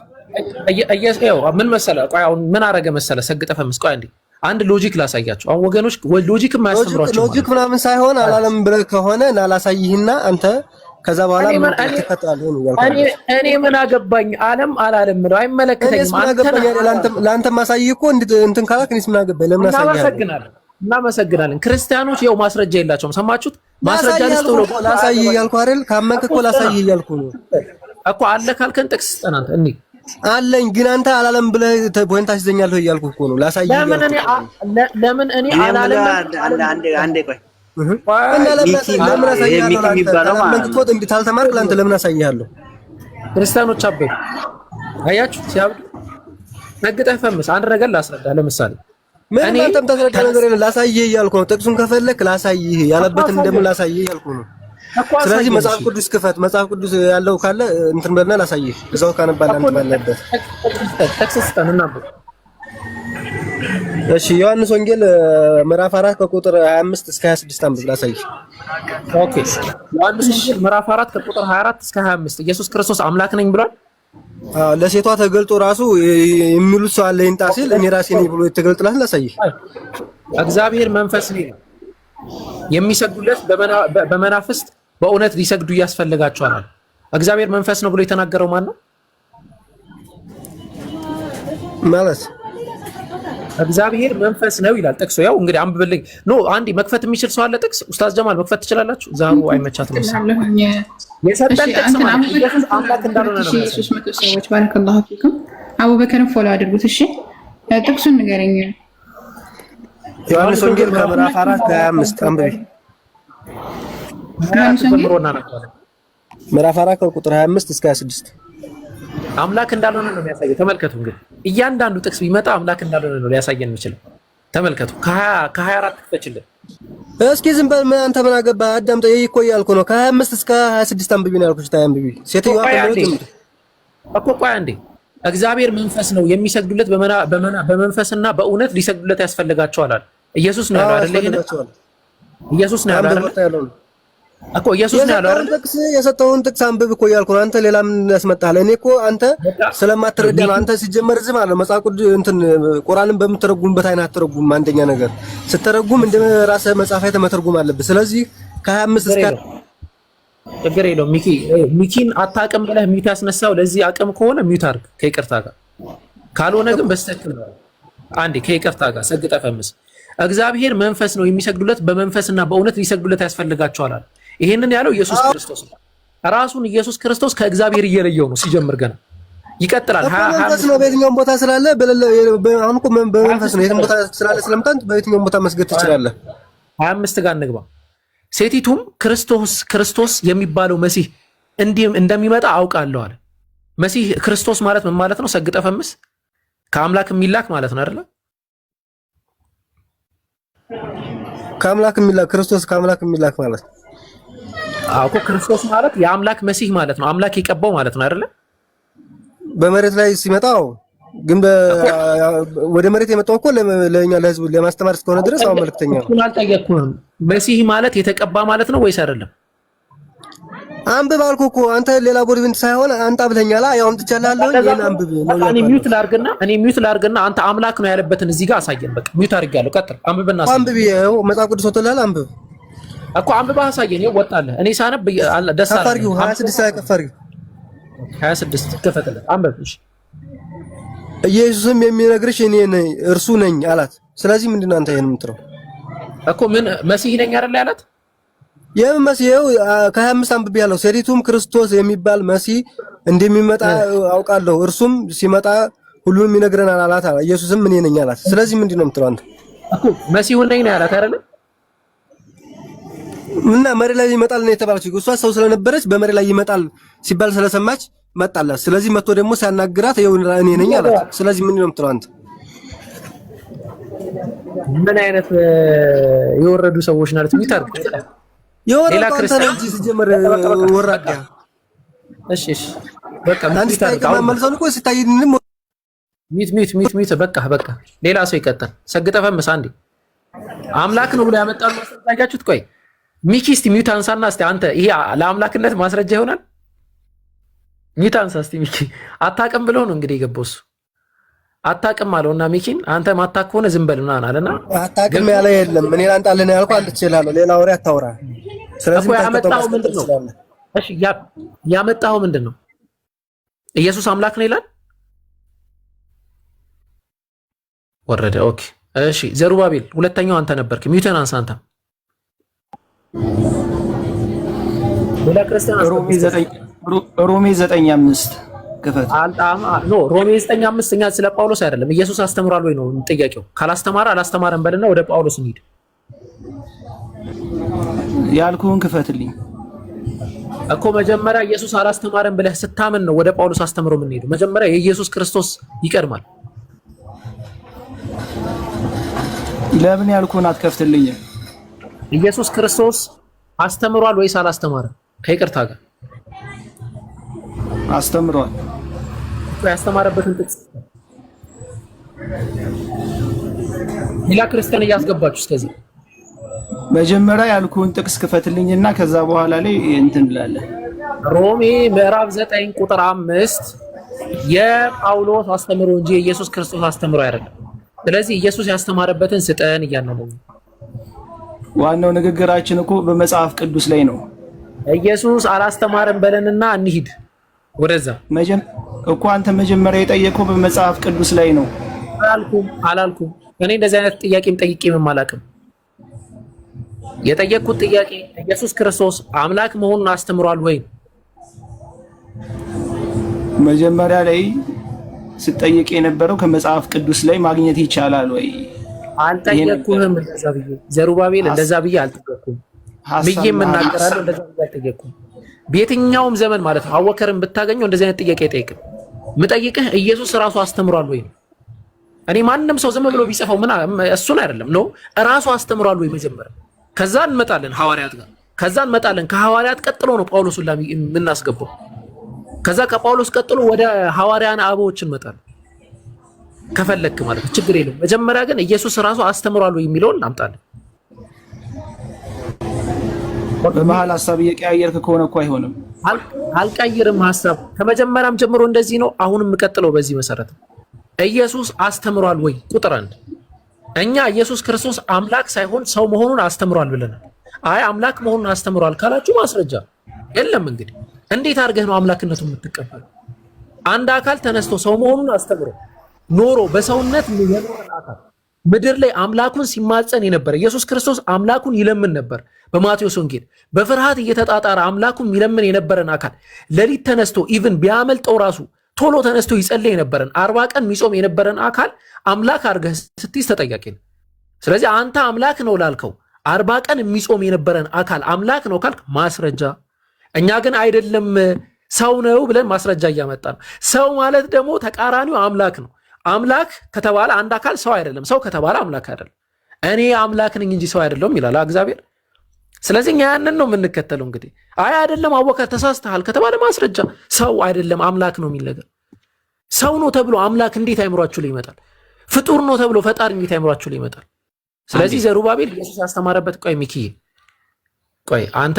ምን መሰለህ? ቆይ አሁን ምን አረገ መሰለህ? ሰግጠህ ፈምስ። ቆይ አንድ ሎጂክ ላሳያቸው። አሁን ወገኖች ሎጂክ የማያስተምሯቸው
ሎጂክ ምናምን ሳይሆን አላለም ብለህ ከሆነ ና ላሳይህና አንተ ከዛ በኋላ ምን ተከታተል ነው ያልኩህ።
እኔ ምን አገባኝ? አለም አላለም ነው አይመለከተኝም።
ለአንተ ማሳይህ እኮ እንትን ካላክ እኔስ ምን አገባኝ? ለምን አሳይሃለሁ?
እናመሰግናለን። ክርስቲያኖች ይኸው ማስረጃ የላቸውም። ሰማችሁት? ማስረጃ ልስጥ ብሎ
ላሳይህ እያልኩህ አይደል? ካመንክ እኮ ላሳይህ እያልኩህ ነው
እኮ። አለ ካልከን ጥቅስ ስጠን አንተ። እኔ
አለኝ ግን አንተ አላለም ብለህ ፖይንት ታስይዘኛለህ እያልኩህ እኮ ነው። ላሳይህ
ለምን እኔ አላለም?
አንዴ ቆይ
እና ለምን አሳይሃለሁ? ለምን ታልተማርክ ለአንተ ለምን አሳይሃለሁ?
ክርስቲያኖች አበዱ። አያችሁ ሲያብዱ። ነግጠህ ፈምስ። አንድ ነገር ላስረዳ። ለምሳሌ
ምን አንተም ታስረዳ ነገር የለም። ላሳይህ እያልኩህ ነው። ጥቅሱን ከፈለክ ላሳይህ ያለበትን እንደምን ላሳይህ እያልኩህ ነው። ስለዚህ መጽሐፍ ቅዱስ ክፈት። መጽሐፍ ቅዱስ ያለው ካለ እንትን በልና ላሳይህ። እዛው ካነባለ አንተ ባለበት
ጥቅስ ተናናበ።
እሺ ዮሐንስ ወንጌል ምዕራፍ 4 ከቁጥር 25 እስከ 26 አንብብ ላሳይህ።
ኦኬ ዮሐንስ ወንጌል ምዕራፍ 4 ከቁጥር 24 እስከ 25 ኢየሱስ ክርስቶስ አምላክ ነኝ ብሏል።
ለሴቷ ተገልጦ ራሱ የሚሉት ሰው አለ ይንጣ ሲል እኔ ራሴ ነኝ ብሎ የተገልጠላት ላሳይህ።
እግዚአብሔር መንፈስ ነው፣ የሚሰግዱለት በመናፍስት በእውነት ሊሰግዱ ያስፈልጋቸዋል። እግዚአብሔር መንፈስ ነው ብሎ የተናገረው ማን ነው?
ማለት
እግዚአብሔር መንፈስ ነው ይላል ጥቅሱ። ያው እንግዲህ አንብብልኝ። ኖ አንዴ መክፈት የሚችል ሰው አለ ጥቅስ? ኡስታዝ ጀማል መክፈት ትችላላችሁ? ዛሩ አይመቻትም። የሰጠን ጥቅስ ማለት ኢየሱስ አምላክ እንዳልሆነ ነው።
300 ሰዎች ባረከላሁ ፊኩም። አቡበከርን ፎሎ አድርጉት። እሺ ጥቅሱን ንገረኝ።
ዮሐንስ ወንጌል ከምዕራፍ 4 ከ25 አንብቢ። ምዕራፍ 4 ከቁጥር 25 እስከ 26
አምላክ እንዳልሆነ ነው የሚያሳየው። ተመልከቱ እንግዲህ እያንዳንዱ ጥቅስ ቢመጣ አምላክ እንዳልሆነ ነው ሊያሳየን የሚችለው። ተመልከቱ ከ24 ክፈችልን
እስኪ። ዝም በል አንተ ምን አገባህ? አዳምጠኝ እኮ እያልኩህ ነው። ከ25 እስከ 26 አንብቢ ነው ያልኩሽ። ታይ አንብቢ። ሴትዮዋ
እኮ ቆይ አንዴ። እግዚአብሔር መንፈስ ነው፣ የሚሰግዱለት በመንፈስና በእውነት ሊሰግዱለት ያስፈልጋቸዋል አለ። ኢየሱስ ነው ያለው አይደል? ይሄን ኢየሱስ ነው ያለው አይደል? እኮ ኢየሱስ ነው ያለው አይደል?
ጥቅስ የሰጠውን ጥቅስ አንብብ እኮ እያልኩህ ነው። አንተ ሌላ ምን ያስመጣሃል? እኔ እኮ አንተ ስለማትረዳ ነው። አንተ ሲጀመር ዝም አለ መጽሐፍ ቅዱስ እንትን ቁርአንን በምትረጉምበት አይነት አትረጉም። አንደኛ ነገር ስትረጉም እንደ ራስህ መጽሐፍ አይተህ መተርጉም አለብህ። ስለዚህ ከ25 እስከ
ችግር የለውም። ሚኪን አታውቅም ብለህ ሚውት ያስነሳው ለዚህ አቅም ከሆነ ሚውት አድርግ ከይቅርታ ጋር፣ ካልሆነ ግን በስተክል ነው። አንዴ ከይቅርታ ጋር ሰግጠህ ፈምስ። እግዚአብሔር መንፈስ ነው፣ የሚሰግዱለት በመንፈስና በእውነት ሊሰግዱለት ያስፈልጋቸዋል አለ። ይሄንን ያለው ኢየሱስ ክርስቶስ ነው። ራሱን ኢየሱስ ክርስቶስ ከእግዚአብሔር እየለየው ነው ሲጀምር ገና ይቀጥላል።
መንፈስ ነው በየትኛውም ቦታ ስላለ አሁን እኮ በመንፈስ ነው የትም ቦታ ስላለ ስለምታንት በየትኛውም ቦታ መስገድ ትችላለህ።
25 ጋር እንግባ። ሴቲቱም ክርስቶስ የሚባለው መሲህ እንደሚመጣ አውቃለሁ አለ። መሲህ ክርስቶስ ማለት ምን ማለት ነው? ሰግጠ ፈምስ ከአምላክ የሚላክ ማለት ነው አይደለ?
ከአምላክ የሚላክ ክርስቶስ ከአምላክ የሚላክ ማለት ነው።
አዎ ክርስቶስ ማለት የአምላክ መሲህ ማለት ነው። አምላክ የቀባው ማለት ነው አይደለ?
በመሬት ላይ ሲመጣው ግን ወደ መሬት የመጣው እኮ ለኛ ለህዝብ ለማስተማር እስከሆነ ድረስ አሁን መልእክተኛ ነው።
እሱን አልጠየቅኩህም። መሲህ ማለት የተቀባ ማለት ነው ወይስ አይደለም?
አንብብ አልኩህ እኮ አንተ ሌላ ቦዲብንት ሳይሆን አንተ አብለኛላ ያው አምጥቻለሁ። ይሄን አንብብ ነው ያለው።
እኔ ሚውት ላርግና አንተ አምላክ ነው ያለበትን እዚህ ጋር አሳየን። በቃ ሚውት አድርጌያለሁ። ቀጥል። አንብብና
አንብብ። ይኸው መጽሐፍ ቅዱስ ወጥቷል። አንብብ
እኮ አንብባ አሳየን። ይኸው ወጣለህ። እኔ ሳነብ ደስ አለ።
ከፈርጊው 26 ላይ ከፈርጊው
26 ከፈተለ አንብብ። እሺ
ኢየሱስም የሚነግርሽ እኔ ነኝ እርሱ ነኝ አላት። ስለዚህ ምንድነው አንተ ይሄን የምትለው
እኮ ምን መሲህ ነኝ አይደል ያላት?
የምን መሲህ ከ25 አንብብ ያለው ሴቲቱም ክርስቶስ የሚባል መሲህ እንደሚመጣ አውቃለሁ እርሱም ሲመጣ ሁሉንም ይነግረናል አላት። ኢየሱስም እኔ ነኝ አላት። ስለዚህ ምንድነው የምትለው አንተ
እኮ መሲሁ ነኝ ነው ያላት አይደል?
እና መሬት ላይ ይመጣል ነው የተባለችው። እሷ ሰው ስለነበረች በመሬት ላይ ይመጣል ሲባል ስለሰማች መጣላት። ስለዚህ መጥቶ ደግሞ ሲያናግራት ይኸው እኔ ነኝ አላት። ስለዚህ ምንድነው የምትለው አንተ?
ምን አይነት የወረዱ ሰዎች ናቸው? ይታርቅ
ሌላ ክርስቲያን እንጂ ሲጀመር ወራዳ።
እሺ በቃ
አንተ ታይቀማ መልሰው እኮ ሲታይንም
ሚት በቃ ሌላ ሰው ይቀጥል። ሰግጠ ፈምስ አንዴ አምላክ ነው ብሎ ያመጣው ማስረጃችሁት። ቆይ ሚኪ እስቲ ሚውት አንሳና እስቲ አንተ ይሄ ለአምላክነት ማስረጃ ይሆናል? ሚውት አንሳ እስቲ ሚኪ። አታውቅም ብሎ ነው እንግዲህ የገባው እሱ አታውቅም አለውና ሚኪን አንተ ማታውቅ ከሆነ ዝም በል ምናምን አለና
አታውቅም ያለ የለም። እኔ ላንጣልህ ያልኩህ አንተ ትችላለህ፣ ሌላ ወሬ አታውራ። ስለዚህ
ያመጣው ምንድነው? እሺ ያመጣው ምንድነው? ኢየሱስ አምላክ ነው ይላል ወረደ። ኦኬ እሺ ዘሩባቤል ሁለተኛው አንተ ነበርክ። ሚውተን አንሳ አንተ። ሌላ ክርስቲያን
ሮሜ 9:5 ክፈት።
ሮሜ 9:5 እኛ ስለ ጳውሎስ አይደለም ኢየሱስ አስተምሯል ወይ ነው ጥያቄው። ካላስተማረ አላስተማረም በልና ወደ ጳውሎስ እንሂድ።
ያልኩህን ክፈትልኝ
እኮ መጀመሪያ ኢየሱስ አላስተማረም ብለህ ስታምን ነው ወደ ጳውሎስ አስተምሮ የምንሄደው። መጀመሪያ የኢየሱስ ክርስቶስ ይቀድማል።
ለምን ያልኩህን አትከፍትልኝም?
ኢየሱስ ክርስቶስ አስተምሯል ወይስ አላስተማረም? ከይቅርታ ጋር
አስተምሯል።
ያስተማረበትን ጥቅስ ሌላ ክርስቲያን እያስገባችሁ እስከዚህ
መጀመሪያ ያልኩህን ጥቅስ ክፈትልኝና ከዛ በኋላ ላይ እንትን ብላለህ።
ሮሜ ምዕራፍ 9 ቁጥር 5 የጳውሎስ አስተምሮ እንጂ የኢየሱስ ክርስቶስ አስተምሮ አይደለም። ስለዚህ ኢየሱስ ያስተማረበትን ስጠን እያልን ነው።
ዋናው ንግግራችን እኮ በመጽሐፍ ቅዱስ ላይ ነው።
ኢየሱስ አላስተማረም በለንና እንሂድ ወደዛ።
እኮ አንተ መጀመሪያ የጠየቀው በመጽሐፍ ቅዱስ ላይ ነው።
አላልኩም። እኔ እንደዚህ አይነት ጥያቄም ጠይቄም አላውቅም። የጠየቅኩት ጥያቄ ኢየሱስ ክርስቶስ አምላክ መሆኑን አስተምሯል ወይ?
መጀመሪያ ላይ ስጠይቅ የነበረው ከመጽሐፍ ቅዱስ ላይ ማግኘት ይቻላል ወይ?
አልጠየቅኩህም። እንደዛ ብዬ ዘሩባቤል እንደዛ ብዬ አልጠየቅኩም ብዬ የምናገራለሁ። እንደዛ ብዬ አልጠየቅኩም። በየትኛውም ዘመን ማለት ነው አወከርን ብታገኘው እንደዚህ አይነት ጥያቄ አይጠይቅም። ምጠይቅህ ኢየሱስ ራሱ አስተምሯል ወይ ነው። እኔ ማንንም ሰው ዝም ብሎ ቢጽፈው ምን እሱን አይደለም ነው ራሱ አስተምሯል ወይ መጀመሪያ። ከዛ እንመጣለን ሐዋርያት ጋር። ከዛ እንመጣለን ከሐዋርያት ቀጥሎ ነው ጳውሎስን የምናስገባው። ከዛ ከጳውሎስ ቀጥሎ ወደ ሐዋርያን አበዎች እንመጣለን ከፈለክ ማለት ነው። ችግር የለም። መጀመሪያ ግን ኢየሱስ ራሱ አስተምሯል ወይ የሚለውን እናምጣለን።
በመሀል ሐሳብ እየቀያየርክ ከሆነ እኮ አይሆንም።
አልቀይርም ሐሳብ። ከመጀመሪያም ጀምሮ እንደዚህ ነው። አሁንም የምቀጥለው በዚህ መሰረት ኢየሱስ አስተምሯል ወይ? ቁጥር 1 እኛ ኢየሱስ ክርስቶስ አምላክ ሳይሆን ሰው መሆኑን አስተምሯል ብለናል። አይ አምላክ መሆኑን አስተምሯል ካላችሁ ማስረጃ የለም። እንግዲህ እንዴት አድርገህ ነው አምላክነቱን የምትቀበለው? አንድ አካል ተነስቶ ሰው መሆኑን አስተምሮ ኖሮ በሰውነት የኖረ አካል ምድር ላይ አምላኩን ሲማጸን የነበረ ኢየሱስ ክርስቶስ አምላኩን ይለምን ነበር። በማቴዎስ ወንጌል በፍርሃት እየተጣጣረ አምላኩን ይለምን የነበረን አካል ሌሊት ተነስቶ ኢቭን ቢያመልጠው ራሱ ቶሎ ተነስቶ ይጸልይ የነበረን 40 ቀን የሚጾም የነበረን አካል አምላክ አድርገህ ስትይዝ ተጠያቂ ነው። ስለዚህ አንተ አምላክ ነው ላልከው 40 ቀን የሚጾም የነበረን አካል አምላክ ነው ካልክ ማስረጃ፣ እኛ ግን አይደለም ሰው ነው ብለን ማስረጃ እያመጣ ነው። ሰው ማለት ደግሞ ተቃራኒው አምላክ ነው። አምላክ ከተባለ አንድ አካል ሰው አይደለም፣ ሰው ከተባለ አምላክ አይደለም። እኔ አምላክ ነኝ እንጂ ሰው አይደለም ይላል እግዚአብሔር። ስለዚህ እኛ ያንን ነው የምንከተለው። እንግዲህ አይ አይደለም አወከር ተሳስተሃል ከተባለ ማስረጃ፣ ሰው አይደለም አምላክ ነው የሚል ነገር። ሰው ነው ተብሎ አምላክ እንዴት አይምሯችሁ ላይ ይመጣል? ፍጡር ነው ተብሎ ፈጣሪ እንዴት አይምሯችሁ ላይ ይመጣል? ስለዚህ ዘሩባቤል ኢየሱስ ያስተማረበት ቆይ ሚኪዬ ቆይ አንተ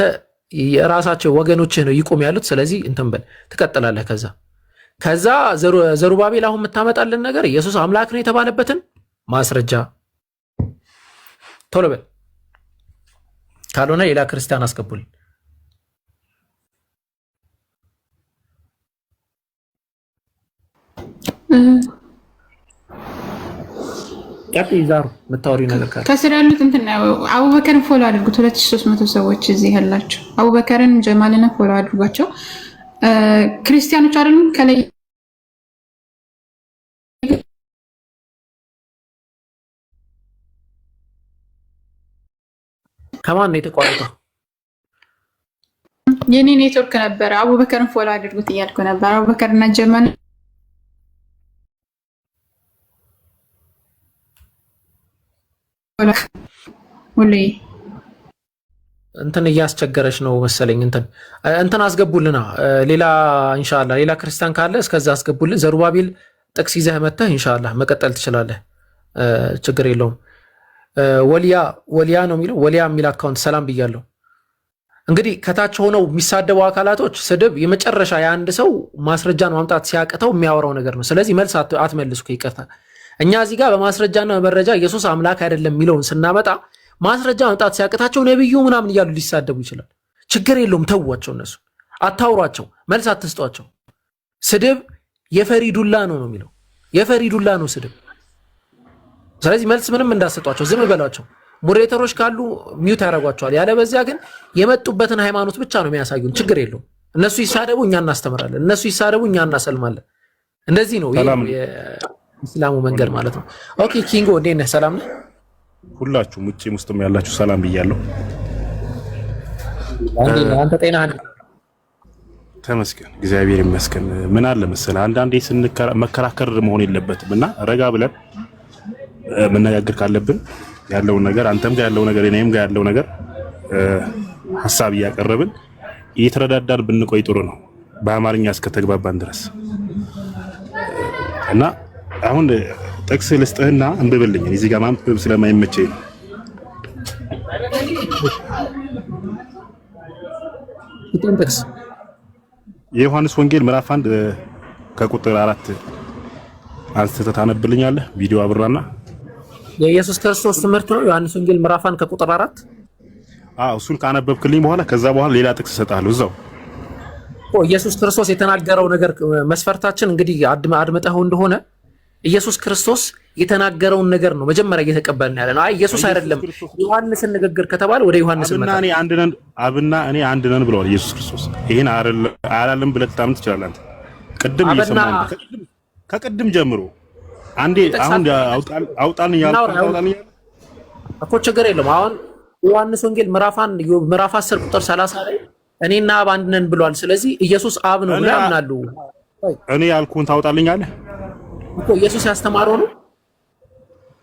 የራሳቸው ወገኖችህ ነው ይቆም ያሉት። ስለዚህ እንትን በል ትቀጥላለህ። ከዛ ዘሩባቤል አሁን የምታመጣልን ነገር ኢየሱስ አምላክ ነው የተባለበትን ማስረጃ ቶሎ በል፣ ካልሆነ ሌላ ክርስቲያን አስገቡልን። ዛሩ የምታወሪው ነገር ካለ
ከስር ያሉት እንትን አቡበከርን ፎሎ አድርጉት። 2300 ሰዎች እዚህ ያላቸው አቡበከርን ጀማልን ፎሎ አድርጓቸው። ክርስቲያኖች አይደሉም ከላይ
ከማን ነው የተቋረጠው?
የኔ ኔትወርክ ነበረ። አቡበከርን ፎሎ አድርጉት እያልኩ ነበር። አቡበከርና ጀማል ሁሌ
እንትን እያስቸገረች ነው መሰለኝ። እንትን አስገቡልና ሌላ ኢንሻአላህ ሌላ ክርስቲያን ካለ እስከዛ አስገቡልን። ዘሩባቤል ጥቅስ ይዘህ መተህ ኢንሻአላህ መቀጠል ትችላለህ። ችግር የለውም። ወሊያ ነው የሚለው ወሊያ የሚል አካውንት ሰላም ብያለሁ። እንግዲህ ከታች ሆነው የሚሳደቡ አካላቶች ስድብ የመጨረሻ የአንድ ሰው ማስረጃን ማምጣት ሲያቅተው የሚያወራው ነገር ነው። ስለዚህ መልስ አትመልሱ ይቅርታ። እኛ እዚህ ጋር በማስረጃና በመረጃ ኢየሱስ አምላክ አይደለም የሚለውን ስናመጣ ማስረጃ ማምጣት ሲያቅታቸው ነብዩ ምናምን እያሉ ሊሳደቡ ይችላል። ችግር የለውም ተዋቸው። እነሱ አታውሯቸው፣ መልስ አትስጧቸው። ስድብ የፈሪዱላ ነው የሚለው የፈሪዱላ ነው ስድብ። ስለዚህ መልስ ምንም እንዳሰጧቸው ዝም በሏቸው። ሞዴሬተሮች ካሉ ሚውት ያደርጓቸዋል። ያለበዚያ ግን የመጡበትን ሃይማኖት ብቻ ነው የሚያሳዩን። ችግር የለውም። እነሱ ይሳደቡ እኛ እናስተምራለን፣ እነሱ ይሳደቡ እኛ እናሰልማለን። እንደዚህ ነው የእስላሙ መንገድ ማለት ነው። ኦኬ ኪንጎ እንዴት ነህ? ሰላም ነህ?
ሁላችሁም ውጪም ውስጥም ያላችሁ ሰላም ብያለሁ።
አንተ ጤና
ተመስገን፣ እግዚአብሔር ይመስገን። ምን አለ መሰለህ አንዳንዴ መከራከር መሆን የለበትም እና ረጋ ብለን መነጋገር ካለብን ያለውን ነገር አንተም ጋር ያለው ነገር እኔም ጋር ያለው ነገር ሐሳብ እያቀረብን እየተረዳዳን ብንቆይ ጥሩ ነው፣ በአማርኛ እስከተግባባን ድረስ እና አሁን ጥቅስ ልስጥህና እንብብልኝ። እዚህ ጋር ማንበብ ስለማይመቸኝ ነው። የዮሐንስ ወንጌል ምዕራፍ 1 ከቁጥር 4 አንስተህ ታነብልኛለህ? ቪዲዮ አብራና
የኢየሱስ ክርስቶስ ትምህርት ነው። ዮሐንስ ወንጌል ምዕራፍ 1 ከቁጥር 4
እሱን ካነበብክልኝ በኋላ ከዛ በኋላ ሌላ ጥቅስ እሰጥሃለሁ እዛው።
ኢየሱስ ክርስቶስ የተናገረው ነገር መስፈርታችን እንግዲህ አድምጠኸው እንደሆነ ኢየሱስ ክርስቶስ የተናገረውን ነገር ነው መጀመሪያ እየተቀበልን ያለ ነው። አይ ኢየሱስ አይደለም ዮሐንስን ንግግር ከተባለ ወደ ዮሐንስ መጣ።
አብና እኔ አንድ ነን ብለዋል ኢየሱስ ክርስቶስ። ይሄን አላለም ብለህ ልታምን ትችላለህ አንተ። ቅድም እየሰማህ ከቅድም ጀምሮ አንዴ አሁን አውጣን ያልኩት
እኮ ችግር የለውም። አሁን ዮሐንስ ወንጌል ምዕራፍ 10 ቁጥር 30 ላይ እኔና አብ አንድ ነን ብሏል። ስለዚህ ኢየሱስ አብ ነው ብለው ያምናሉ።
እኔ ያልኩህን ታውጣልኛለህ
እኮ ኢየሱስ ያስተማረው ነው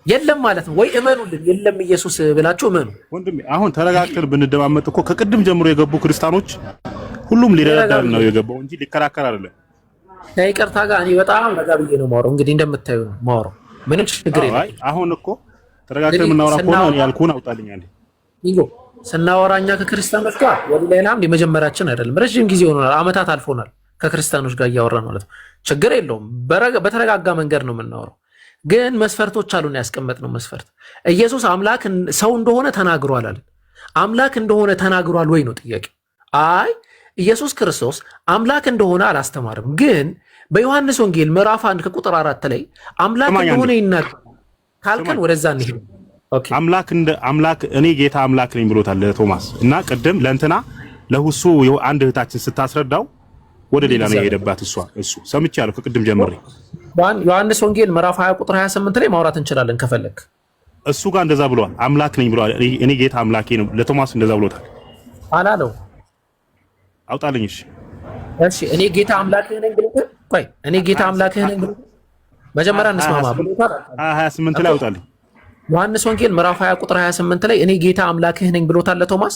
የለም ማለት ነው ወይ? እመኑልን የለም ኢየሱስ ብላችሁ እመኑ።
ወንድሜ አሁን ተረጋግተን ብንደማመጥ እኮ ከቅድም ጀምሮ የገቡ ክርስቲያኖች ሁሉም ሊረዳዳን ነው የገባው እንጂ ሊከራከር አይደለም።
ከይቅርታ ጋር እኔ በጣም ረጋ ብዬ ነው የማወራው። እንግዲህ እንደምታዩ ነው የማወራው። ምንም ችግር የለም።
አይ አሁን እኮ ተረጋግተን የምናወራ ከሆነ እኔ ያልኩህን አውጣልኛለህ።
ይጎ ስናወራኛ ከክርስቲያኖች ጋር ወደ ሌላም የመጀመሪያችን አይደለም። ረጅም ጊዜ ሆኖናል፣ አመታት አልፎናል ከክርስቲያኖች ጋር እያወራን ማለት ነው። ችግር የለውም። በተረጋጋ መንገድ ነው የምናወራው። ግን መስፈርቶች አሉን ያስቀመጥነው መስፈርት። ኢየሱስ አምላክ ሰው እንደሆነ ተናግሯል አለ። አምላክ እንደሆነ ተናግሯል ወይ ነው ጥያቄ። አይ ኢየሱስ ክርስቶስ አምላክ እንደሆነ አላስተማርም። ግን በዮሐንስ ወንጌል ምዕራፍ 1 ከቁጥር 4 ላይ አምላክ እንደሆነ ይናገራል ካልከን ወደዛ እንሄድ። ኦኬ
አምላክ እኔ ጌታ አምላክ ነኝ ብሎታል ለቶማስ እና ቅድም ለእንትና ለሁሱ አንድ እህታችን ስታስረዳው ወደ ሌላ ነው የሄደባት እሱ ሰምቻለሁ ከቅድም ጀምሬ።
ዮሐንስ ወንጌል ምዕራፍ 20 ቁጥር 28 ላይ ማውራት እንችላለን ከፈለክ።
እሱ ጋር እንደዛ ብሏል። አምላክ ነኝ ብሏል። እኔ ጌታ አምላኬ ነው። ለቶማስ እንደዛ ብሎታል
አላለው?
አውጣልኝ።
እሺ እኔ ጌታ አምላክህ ነኝ ብሎታል። ቆይ እኔ ጌታ አምላክህ ነኝ ብሎታል? መጀመሪያ እንስማማ ብሎታል።
28 ላይ አውጣልኝ።
ዮሐንስ ወንጌል ምዕራፍ 20 ቁጥር 28 ላይ እኔ ጌታ አምላክህ ነኝ ብሎታል ለቶማስ?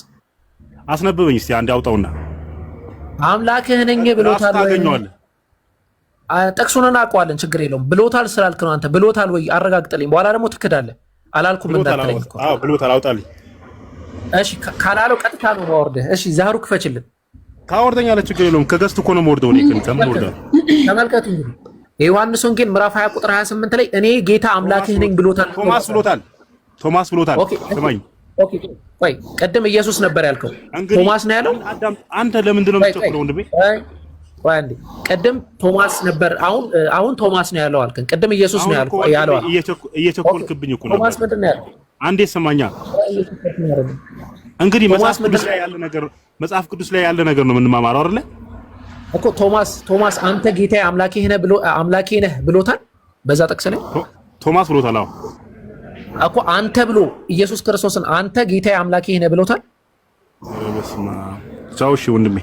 አስነብበኝ እስቲ አንዴ አውጣውና።
አምላክህ ነኝ ብሎታል ወይ? ጠቅሱን እናውቀዋለን፣ ችግር የለውም። ብሎታል ስላልክ ነው አንተ። ብሎታል ወይ አረጋግጥልኝ። በኋላ ደግሞ ትክዳለህ። አላልኩም እንዳትለኝ እኮ።
አዎ ብሎታል፣ አውጣልኝ።
እሺ ካላለው ቀጥታ ነው ማወርደህ። እሺ ዛህሩ ክፈችልን።
ካወርደኛለህ ችግር የለውም። ከገዝት እኮ ነው የምወርደው። እኔ ከምወርደው
ተመልከቱ እንግዲህ የዮሐንስ ወንጌል ምዕራፍ 20 ቁጥር 28 ላይ እኔ ጌታ አምላክህ ነኝ ብሎታል።
ቶማስ ብሎታል። ስማኝ።
ኦኬ ቆይ ቅድም ኢየሱስ ነበር ያልከው፣ ቶማስ ነው ያለው?
አንተ ለምንድን ነው የምትጨክረው ወንድሜ?
ቆይ አንዴ፣ ቅድም ቶማስ ነበር፣ አሁን ቶማስ ነው ያለው አልከን። ቅድም ኢየሱስ ነው ያለው።
እየቸኮልክብኝ እኮ ነው።
ቶማስ ምንድን ነው ያለው?
አንዴ ሰማኛ። እንግዲህ መጽሐፍ ቅዱስ ላይ ያለ ነገር ነው የምንማማረው አይደለ
እኮ። ቶማስ አንተ ጌታዬ አምላኬ ነህ ብሎታል በዛ ጥቅስ ላይ።
ቶማስ ብሎታል። አዎ
እኮ አንተ ብሎ ኢየሱስ ክርስቶስን አንተ ጌታዬ አምላኬ ነህ ብሎታል።
በስመ አብ። እሺ ወንድሜ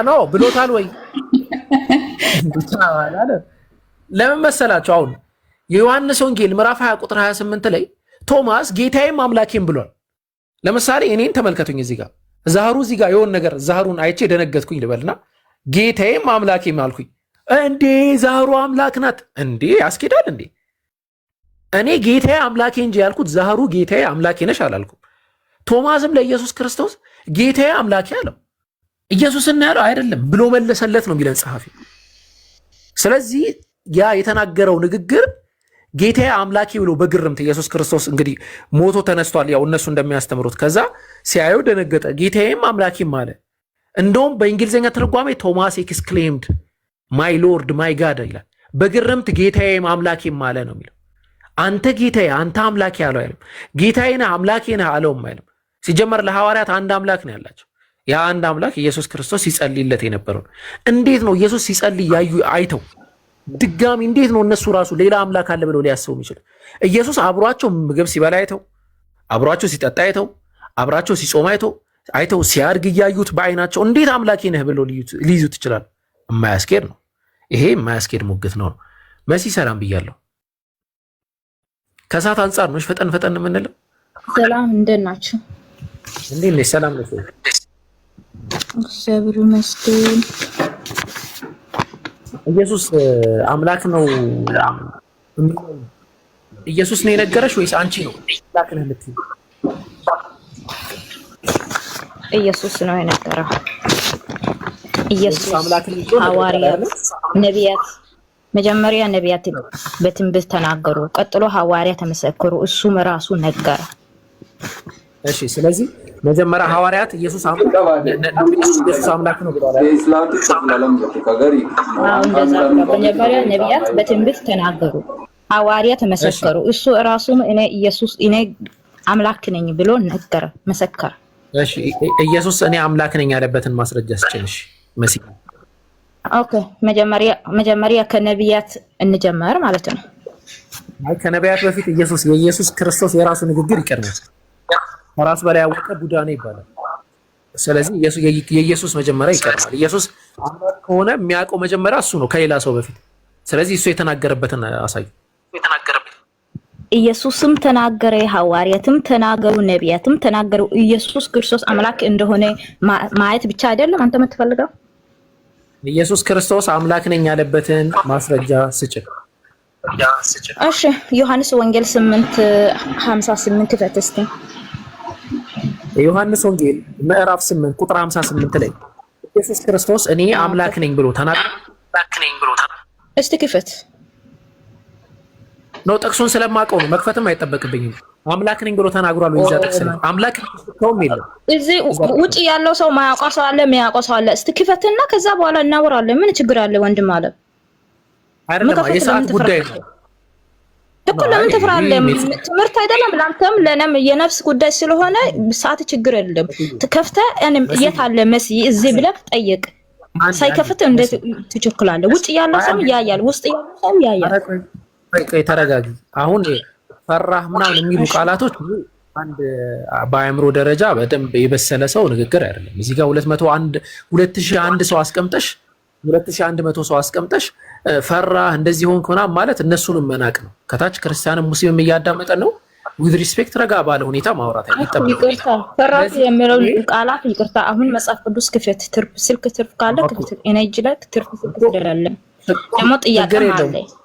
ነው ብሎታል ወይ? ለምን መሰላችሁ? አሁን የዮሐንስ ወንጌል ምዕራፍ 20 ቁጥር 28 ላይ ቶማስ ጌታዬም አምላኬም ብሏል። ለምሳሌ እኔን ተመልከቱኝ። እዚህ ጋር ዛህሩ እዚህ ጋር የሆነ ነገር ዛህሩን አይቼ ደነገጥኩኝ ልበልና ጌታዬም አምላኬም አልኩኝ። እንዴ ዛህሩ አምላክ ናት እንዴ? ያስኬዳል እንዴ? እኔ ጌታዬ አምላኬ እንጂ ያልኩት ዛህሩ ጌታዬ አምላኬ ነሽ አላልኩም። ቶማስም ለኢየሱስ ክርስቶስ ጌታዬ አምላኬ አለው። ኢየሱስና ያለው አይደለም ብሎ መለሰለት ነው የሚለን ጸሐፊ። ስለዚህ ያ የተናገረው ንግግር ጌታዬ አምላኬ ብሎ በግርምት ኢየሱስ ክርስቶስ እንግዲህ ሞቶ ተነስቷል፣ ያው እነሱ እንደሚያስተምሩት። ከዛ ሲያየው ደነገጠ፣ ጌታዬም አምላኬም አለ። እንደውም በእንግሊዝኛ ትርጓሜ ቶማስ ኤክስክሌምድ ማይ ሎርድ ማይ ጋድ ይላል። በግርምት ጌታዬም አምላኬም አለ ነው የሚለው። አንተ ጌታዬ አንተ አምላኬ አለው አይልም። ጌታዬ ነህ አምላኬ ነህ አለውም አይልም። ሲጀመር ለሐዋርያት አንድ አምላክ ነው ያላቸው። ያ አንድ አምላክ ኢየሱስ ክርስቶስ ሲጸልይለት የነበረው እንዴት ነው? ኢየሱስ ሲጸልይ ያዩ አይተው ድጋሚ እንዴት ነው እነሱ ራሱ ሌላ አምላክ አለ ብለው ሊያስቡ የሚችል? ኢየሱስ አብሯቸው ምግብ ሲበላ አይተው፣ አብሯቸው ሲጠጣ አይተው፣ አብራቸው ሲጾም አይተው ሲያድግ እያዩት በአይናቸው እንዴት አምላኬ ነህ ብለው ሊይዙት ይችላል? የማያስኬድ ነው። ይሄ የማያስኬድ ሙግት ነው። መሲ ሰላም ብያለሁ። ከሰዓት አንጻር ነው ፈጠን የምንለው።
ሰላም እንደት ናችሁ?
እንዴት ነሽ? ሰላም ነሽ?
እግዚአብሔር ይመስገን።
ኢየሱስ አምላክ ነው ኢየሱስ ነው የነገረሽ ወይስ አንቺ ነው አምላክ ነህ የምትይው?
ኢየሱስ ነው የነገረው። ኢየሱስ ሐዋርያት፣ ነቢያት መጀመሪያ ነቢያት በትንቢት ተናገሩ፣ ቀጥሎ ሐዋርያት ተመሰከሩ፣ እሱም ራሱ ነገረ።
እሺ ስለዚህ መጀመሪያ ሐዋርያት ኢየሱስ አምላክ ነው ብለዋል።
መጀመሪያ ነቢያት በትንቢት ተናገሩ፣ ሐዋርያት ተመሰከሩ፣ እሱ ራሱም እኔ አምላክ ነኝ ብሎ ነገረ፣ መሰከረ።
እሺ ኢየሱስ እኔ አምላክ ነኝ ያለበትን ማስረጃ ስጭንሽ መሲ።
ኦኬ መጀመሪያ ከነቢያት እንጀምር ማለት ነው።
አይ ከነቢያት በፊት የኢየሱስ ክርስቶስ የራሱ ንግግር ይቀርናል። ከራሱ በላይ ያወቀ ቡዳ ነው ይባላል። ስለዚህ የኢየሱስ መጀመሪያ ይቀርናል። ኢየሱስ አምላክ ከሆነ የሚያውቀው መጀመሪያ እሱ ነው ከሌላ ሰው በፊት። ስለዚህ እሱ የተናገረበትን አሳዩ።
ኢየሱስም ተናገረ፣ ሐዋርያትም ተናገሩ፣ ነቢያትም ተናገሩ። ኢየሱስ ክርስቶስ አምላክ እንደሆነ ማየት ብቻ አይደለም አንተ የምትፈልገው።
ኢየሱስ ክርስቶስ አምላክ ነኝ ያለበትን ማስረጃ ስጭ።
እሺ ዮሐንስ ወንጌል 8:58 ክፈት እስቲ።
የዮሐንስ ወንጌል ምዕራፍ 8 ቁጥር 58 ላይ ኢየሱስ ክርስቶስ እኔ አምላክ ነኝ ብሎ ተናግሯል።
እስቲ ክፈት።
ነው ጥቅሱን ስለማውቀው ነው፣ መክፈትም አይጠበቅብኝም። አምላክ ነኝ ብሎ ተናግሯል። ወይዛ ጥቅስ ነው አምላክ ነው የሚለው።
እዚህ ውጪ ያለው ሰው ማያውቀው ሰው አለ፣ የሚያውቀው ሰው አለ። እስቲ ክፈትና ከዛ በኋላ እናወራለን። ምን ችግር አለ ወንድም አለ?
አይደለም የሰዓት ጉዳይ ነው
እኮ። ለምን ትፈራለህ? ትምህርት አይደለም ላንተም ለነም የነፍስ ጉዳይ ስለሆነ ሰዓት ችግር የለም። ትከፍተህ የት አለ መሲ እዚህ ብለህ ጠይቅ። ሳይከፍት እንዴት ትቸኩላለህ? ውጭ ያለው ሰው ያያል፣ ውስጥ ያለው ሰው ያያል።
ቆይ ተረጋጊ። አሁን ፈራህ ምናምን የሚሉ ቃላቶች አንድ በአእምሮ ደረጃ በደንብ የበሰለ ሰው ንግግር አይደለም። እዚህ ጋር 2001 ሰው አስቀምጠሽ 2100 ሰው አስቀምጠሽ ፈራህ እንደዚህ ሆንክ ምናምን ማለት እነሱንም መናቅ ነው። ከታች ክርስቲያንም ሙስሊምም እያዳመጠ ነው። ዊዝ ሪስፔክት ረጋ ባለ ሁኔታ ማውራት አይጠበቅም።
ይቅርታ ፈራህ የሚለው ቃላት ይቅርታ። አሁን መጽሐፍ ቅዱስ ክፈት፣ ትርፍ ስልክ ትርፍ ካለ ክፈት። እኔ እጅ ላይ ትርፍ ስልክ ስለሌለም ደግሞ ጥያቄ አለ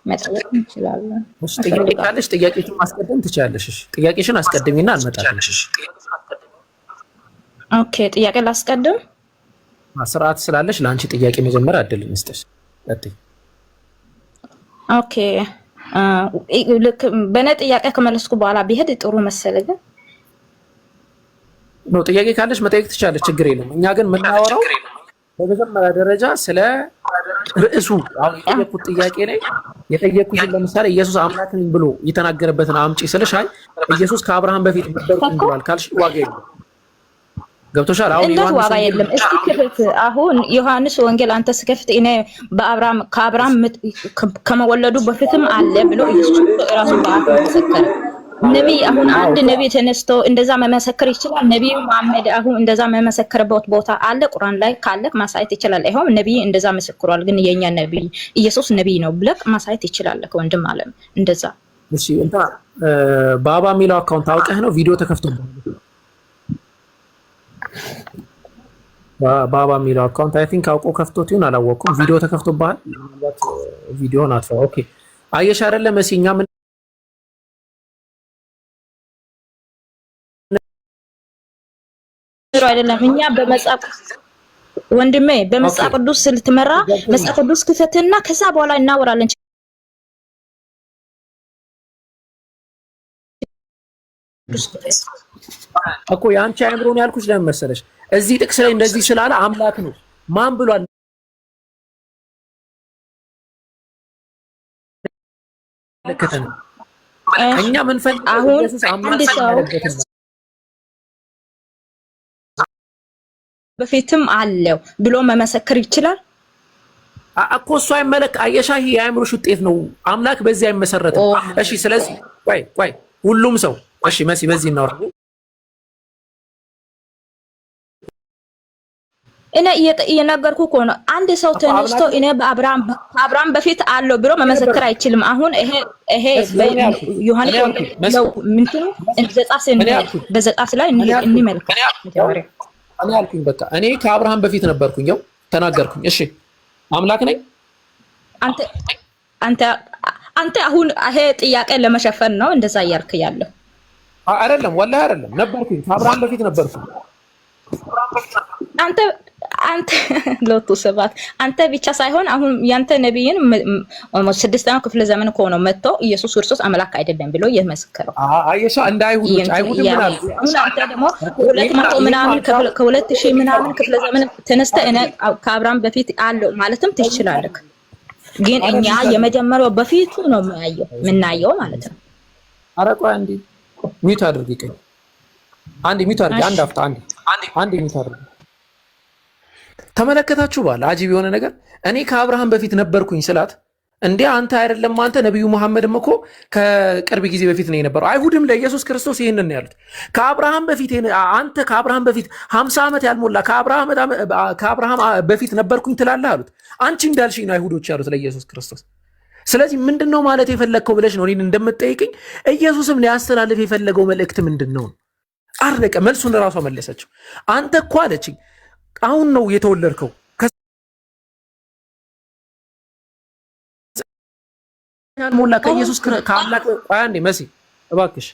መጠየቅ እንችላለን።
ጥያቄ ካለሽ ጥያቄሽን ማስቀደም ትችላለሽ። እሺ ጥያቄሽን አስቀድሚና አልመጣልሽ።
ኦኬ ጥያቄ ላስቀድም።
ስርዓት ስላለሽ ለአንቺ ጥያቄ መጀመር አይደል እንስጥሽ።
ኦኬ ልክ በእኔ ጥያቄ ከመለስኩ በኋላ ቢሄድ ጥሩ መሰለኝ።
ነው ጥያቄ ካለሽ መጠየቅ ትችላለሽ፣ ችግር የለም። እኛ ግን የምናወራው በመጀመሪያ ደረጃ ስለ ርዕሱ አሁን የጠየኩት ጥያቄ ላይ የጠየኩትን ለምሳሌ ኢየሱስ አምላክ ነኝ ብሎ የተናገረበትን አምጪ ስልሽ አይ ኢየሱስ ከአብርሃም በፊት ነበርኩኝ ብሏል ካልሽ ዋጋ የለም። ገብቶሻል? አሁን
ዮሐንስ ዋጋ የለም። እስቲ ክፍት አሁን ዮሐንስ ወንጌል አንተ ስከፍት እኔ ከአብርሃም ከመወለዱ በፊትም አለ ብሎ ኢየሱስ ራሱ በአፉ መሰከረ። ነብይ አሁን አንድ ነብይ ተነስቶ እንደዛ መመሰከር ይችላል? ነብዩ መሐመድ አሁን እንደዛ መመሰከረበት ቦታ አለ? ቁርአን ላይ ካለ ማሳየት ይችላል? ይሄው ነብይ እንደዛ መስክሯል። ግን የኛ ነብይ ኢየሱስ ነብይ ነው ብለህ ማሳየት ይችላል? ወንድም አለም እንደዛ።
እሺ እንታ ባባ የሚለው አካውንት አውቀህ ነው ቪዲዮ ተከፍቶ ባባ የሚለው አካውንት አይ ቲንክ አውቆ ከፍቶት ይሁን አላወቅኩም። ቪዲዮ ተከፍቶብሃል። ቪዲዮን አጥፋው። ኦኬ አየሽ አይደለ መሲኛ ምን
አይደለም። እኛ በመጽሐፍ ወንድሜ በመጽሐፍ ቅዱስ ልትመራ መጽሐፍ ቅዱስ ክፈትና ከዛ በኋላ እናወራለን።
እኮ የአንቺ አእምሮን ያልኩሽ ለምን መሰለሽ? እዚህ ጥቅስ ላይ እንደዚህ ስላለ አምላክ ነው ማን ብሏል? ለከተነ እኛ ምን ፈልግ
አሁን
ኢየሱስ አምላክ ነው
በፊትም አለው ብሎ መመሰከር ይችላል
እኮ እሱ አይመለክ አየሻህ የአእምሮሽ ውጤት ነው። አምላክ በዚህ አይመሰረትም። እሺ ስለዚህ ቆይ ሁሉም ሰው እሺ መሲ በዚህ እናወራ።
እኔ እየነገርኩ እኮ ነው። አንድ ሰው ተነስቶ እኔ በአብርሃም በፊት አለው ብሎ መመሰከር አይችልም። አሁን ይሄ ዮሐንስ ነው ምንድነው በዘጣስ ላይ እንመልከት።
እኔ አልኩኝ በቃ እኔ ከአብርሃም በፊት ነበርኩኝ ያው ተናገርኩኝ። እሺ አምላክ ነኝ።
አንተ አሁን ይሄ ጥያቄ ለመሸፈን ነው እንደዛ እያልክ ያለው
አይደለም። ወላሂ አይደለም ነበርኩኝ፣ ከአብርሃም በፊት ነበርኩኝ።
አንተ ሎቱ ሰባት አንተ ብቻ ሳይሆን አሁን ያንተ ነብይን 6ኛው ክፍለ ዘመን እኮ ነው መጥቶ ኢየሱስ ክርስቶስ አምላክ አይደለም ብሎ የመሰከረው።
አየሻ እንደ አይሁዶች ምን አሉ?
አንተ ደግሞ 200 ምናምን ከ2000 ምናምን ክፍለ ዘመን ተነስተ እኔ ከአብርሃም በፊት አለው ማለትም ትችላለህ። ግን እኛ የመጀመሪያው በፊቱ ነው የምናየው ማለት ነው።
ኧረ ቆይ አንዴ ሚውት አድርጊ። አንዴ ሚውት አድርጊ። አንድ አፍታ አንዴ ሚውት አድርጊ። ተመለከታችሁ ባለ አጂብ የሆነ ነገር እኔ ከአብርሃም በፊት ነበርኩኝ ስላት እንዴ አንተ አይደለም አንተ ነብዩ መሐመድም እኮ ከቅርብ ጊዜ በፊት ነው የነበረው። አይሁድም ለኢየሱስ ክርስቶስ ይሄንን ያሉት ከአብርሃም በፊት አንተ ከአብርሃም በፊት 50 ዓመት ያልሞላ ከአብርሃም በፊት ነበርኩኝ ትላለህ አሉት። አንቺ እንዳልሽኝ ነው አይሁዶች ያሉት ለኢየሱስ ክርስቶስ። ስለዚህ ምንድነው ማለት የፈለግከው ብለሽ ነው እኔን እንደምትጠይቅኝ። ኢየሱስም ሊያስተላልፍ የፈለገው መልእክት ምንድነው? አረቀ መልሱን ራሷ መለሰችው። አንተ እኮ አለችኝ አሁን ነው የተወለድከው ያልሞላ ከኢየሱስ ከአምላክ አንዴ መሲ እባክሽ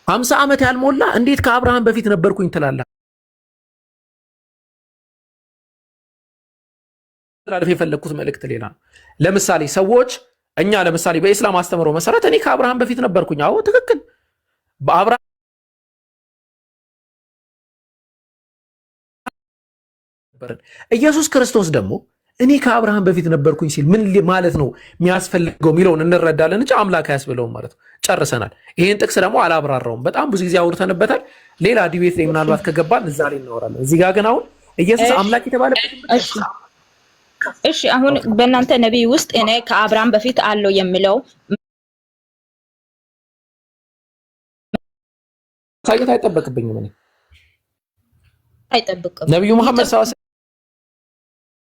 50 ዓመት ያልሞላ እንዴት ከአብርሃም በፊት ነበርኩኝ ትላለህ? ላልፍ የፈለግኩት መልእክት ሌላ ነው። ለምሳሌ ሰዎች እኛ ለምሳሌ በእስላም አስተምሮ መሰረት እኔ ከአብርሃም በፊት ነበርኩኝ። አዎ ትክክል። በአብርሃም ኢየሱስ ክርስቶስ ደግሞ እኔ ከአብርሃም በፊት ነበርኩኝ ሲል ምን ማለት ነው የሚያስፈልገው የሚለውን እንረዳለን እንጂ አምላክ አያስብለውም ማለት ነው። ጨርሰናል። ይሄን ጥቅስ ደግሞ አላብራራውም። በጣም ብዙ ጊዜ አውርተንበታል። ሌላ ዲቤት ላይ ምናልባት ከገባን እዛ ላይ እናወራለን። እዚህ ጋር ግን አሁን ኢየሱስ አምላክ የተባለበት
እሺ አሁን በእናንተ ነብይ ውስጥ እኔ ከአብርሃም በፊት አለው የሚለው
ማሳየት አይጠበቅብኝም። እኔ
አይጠብቅም።
ነብዩ መሐመድ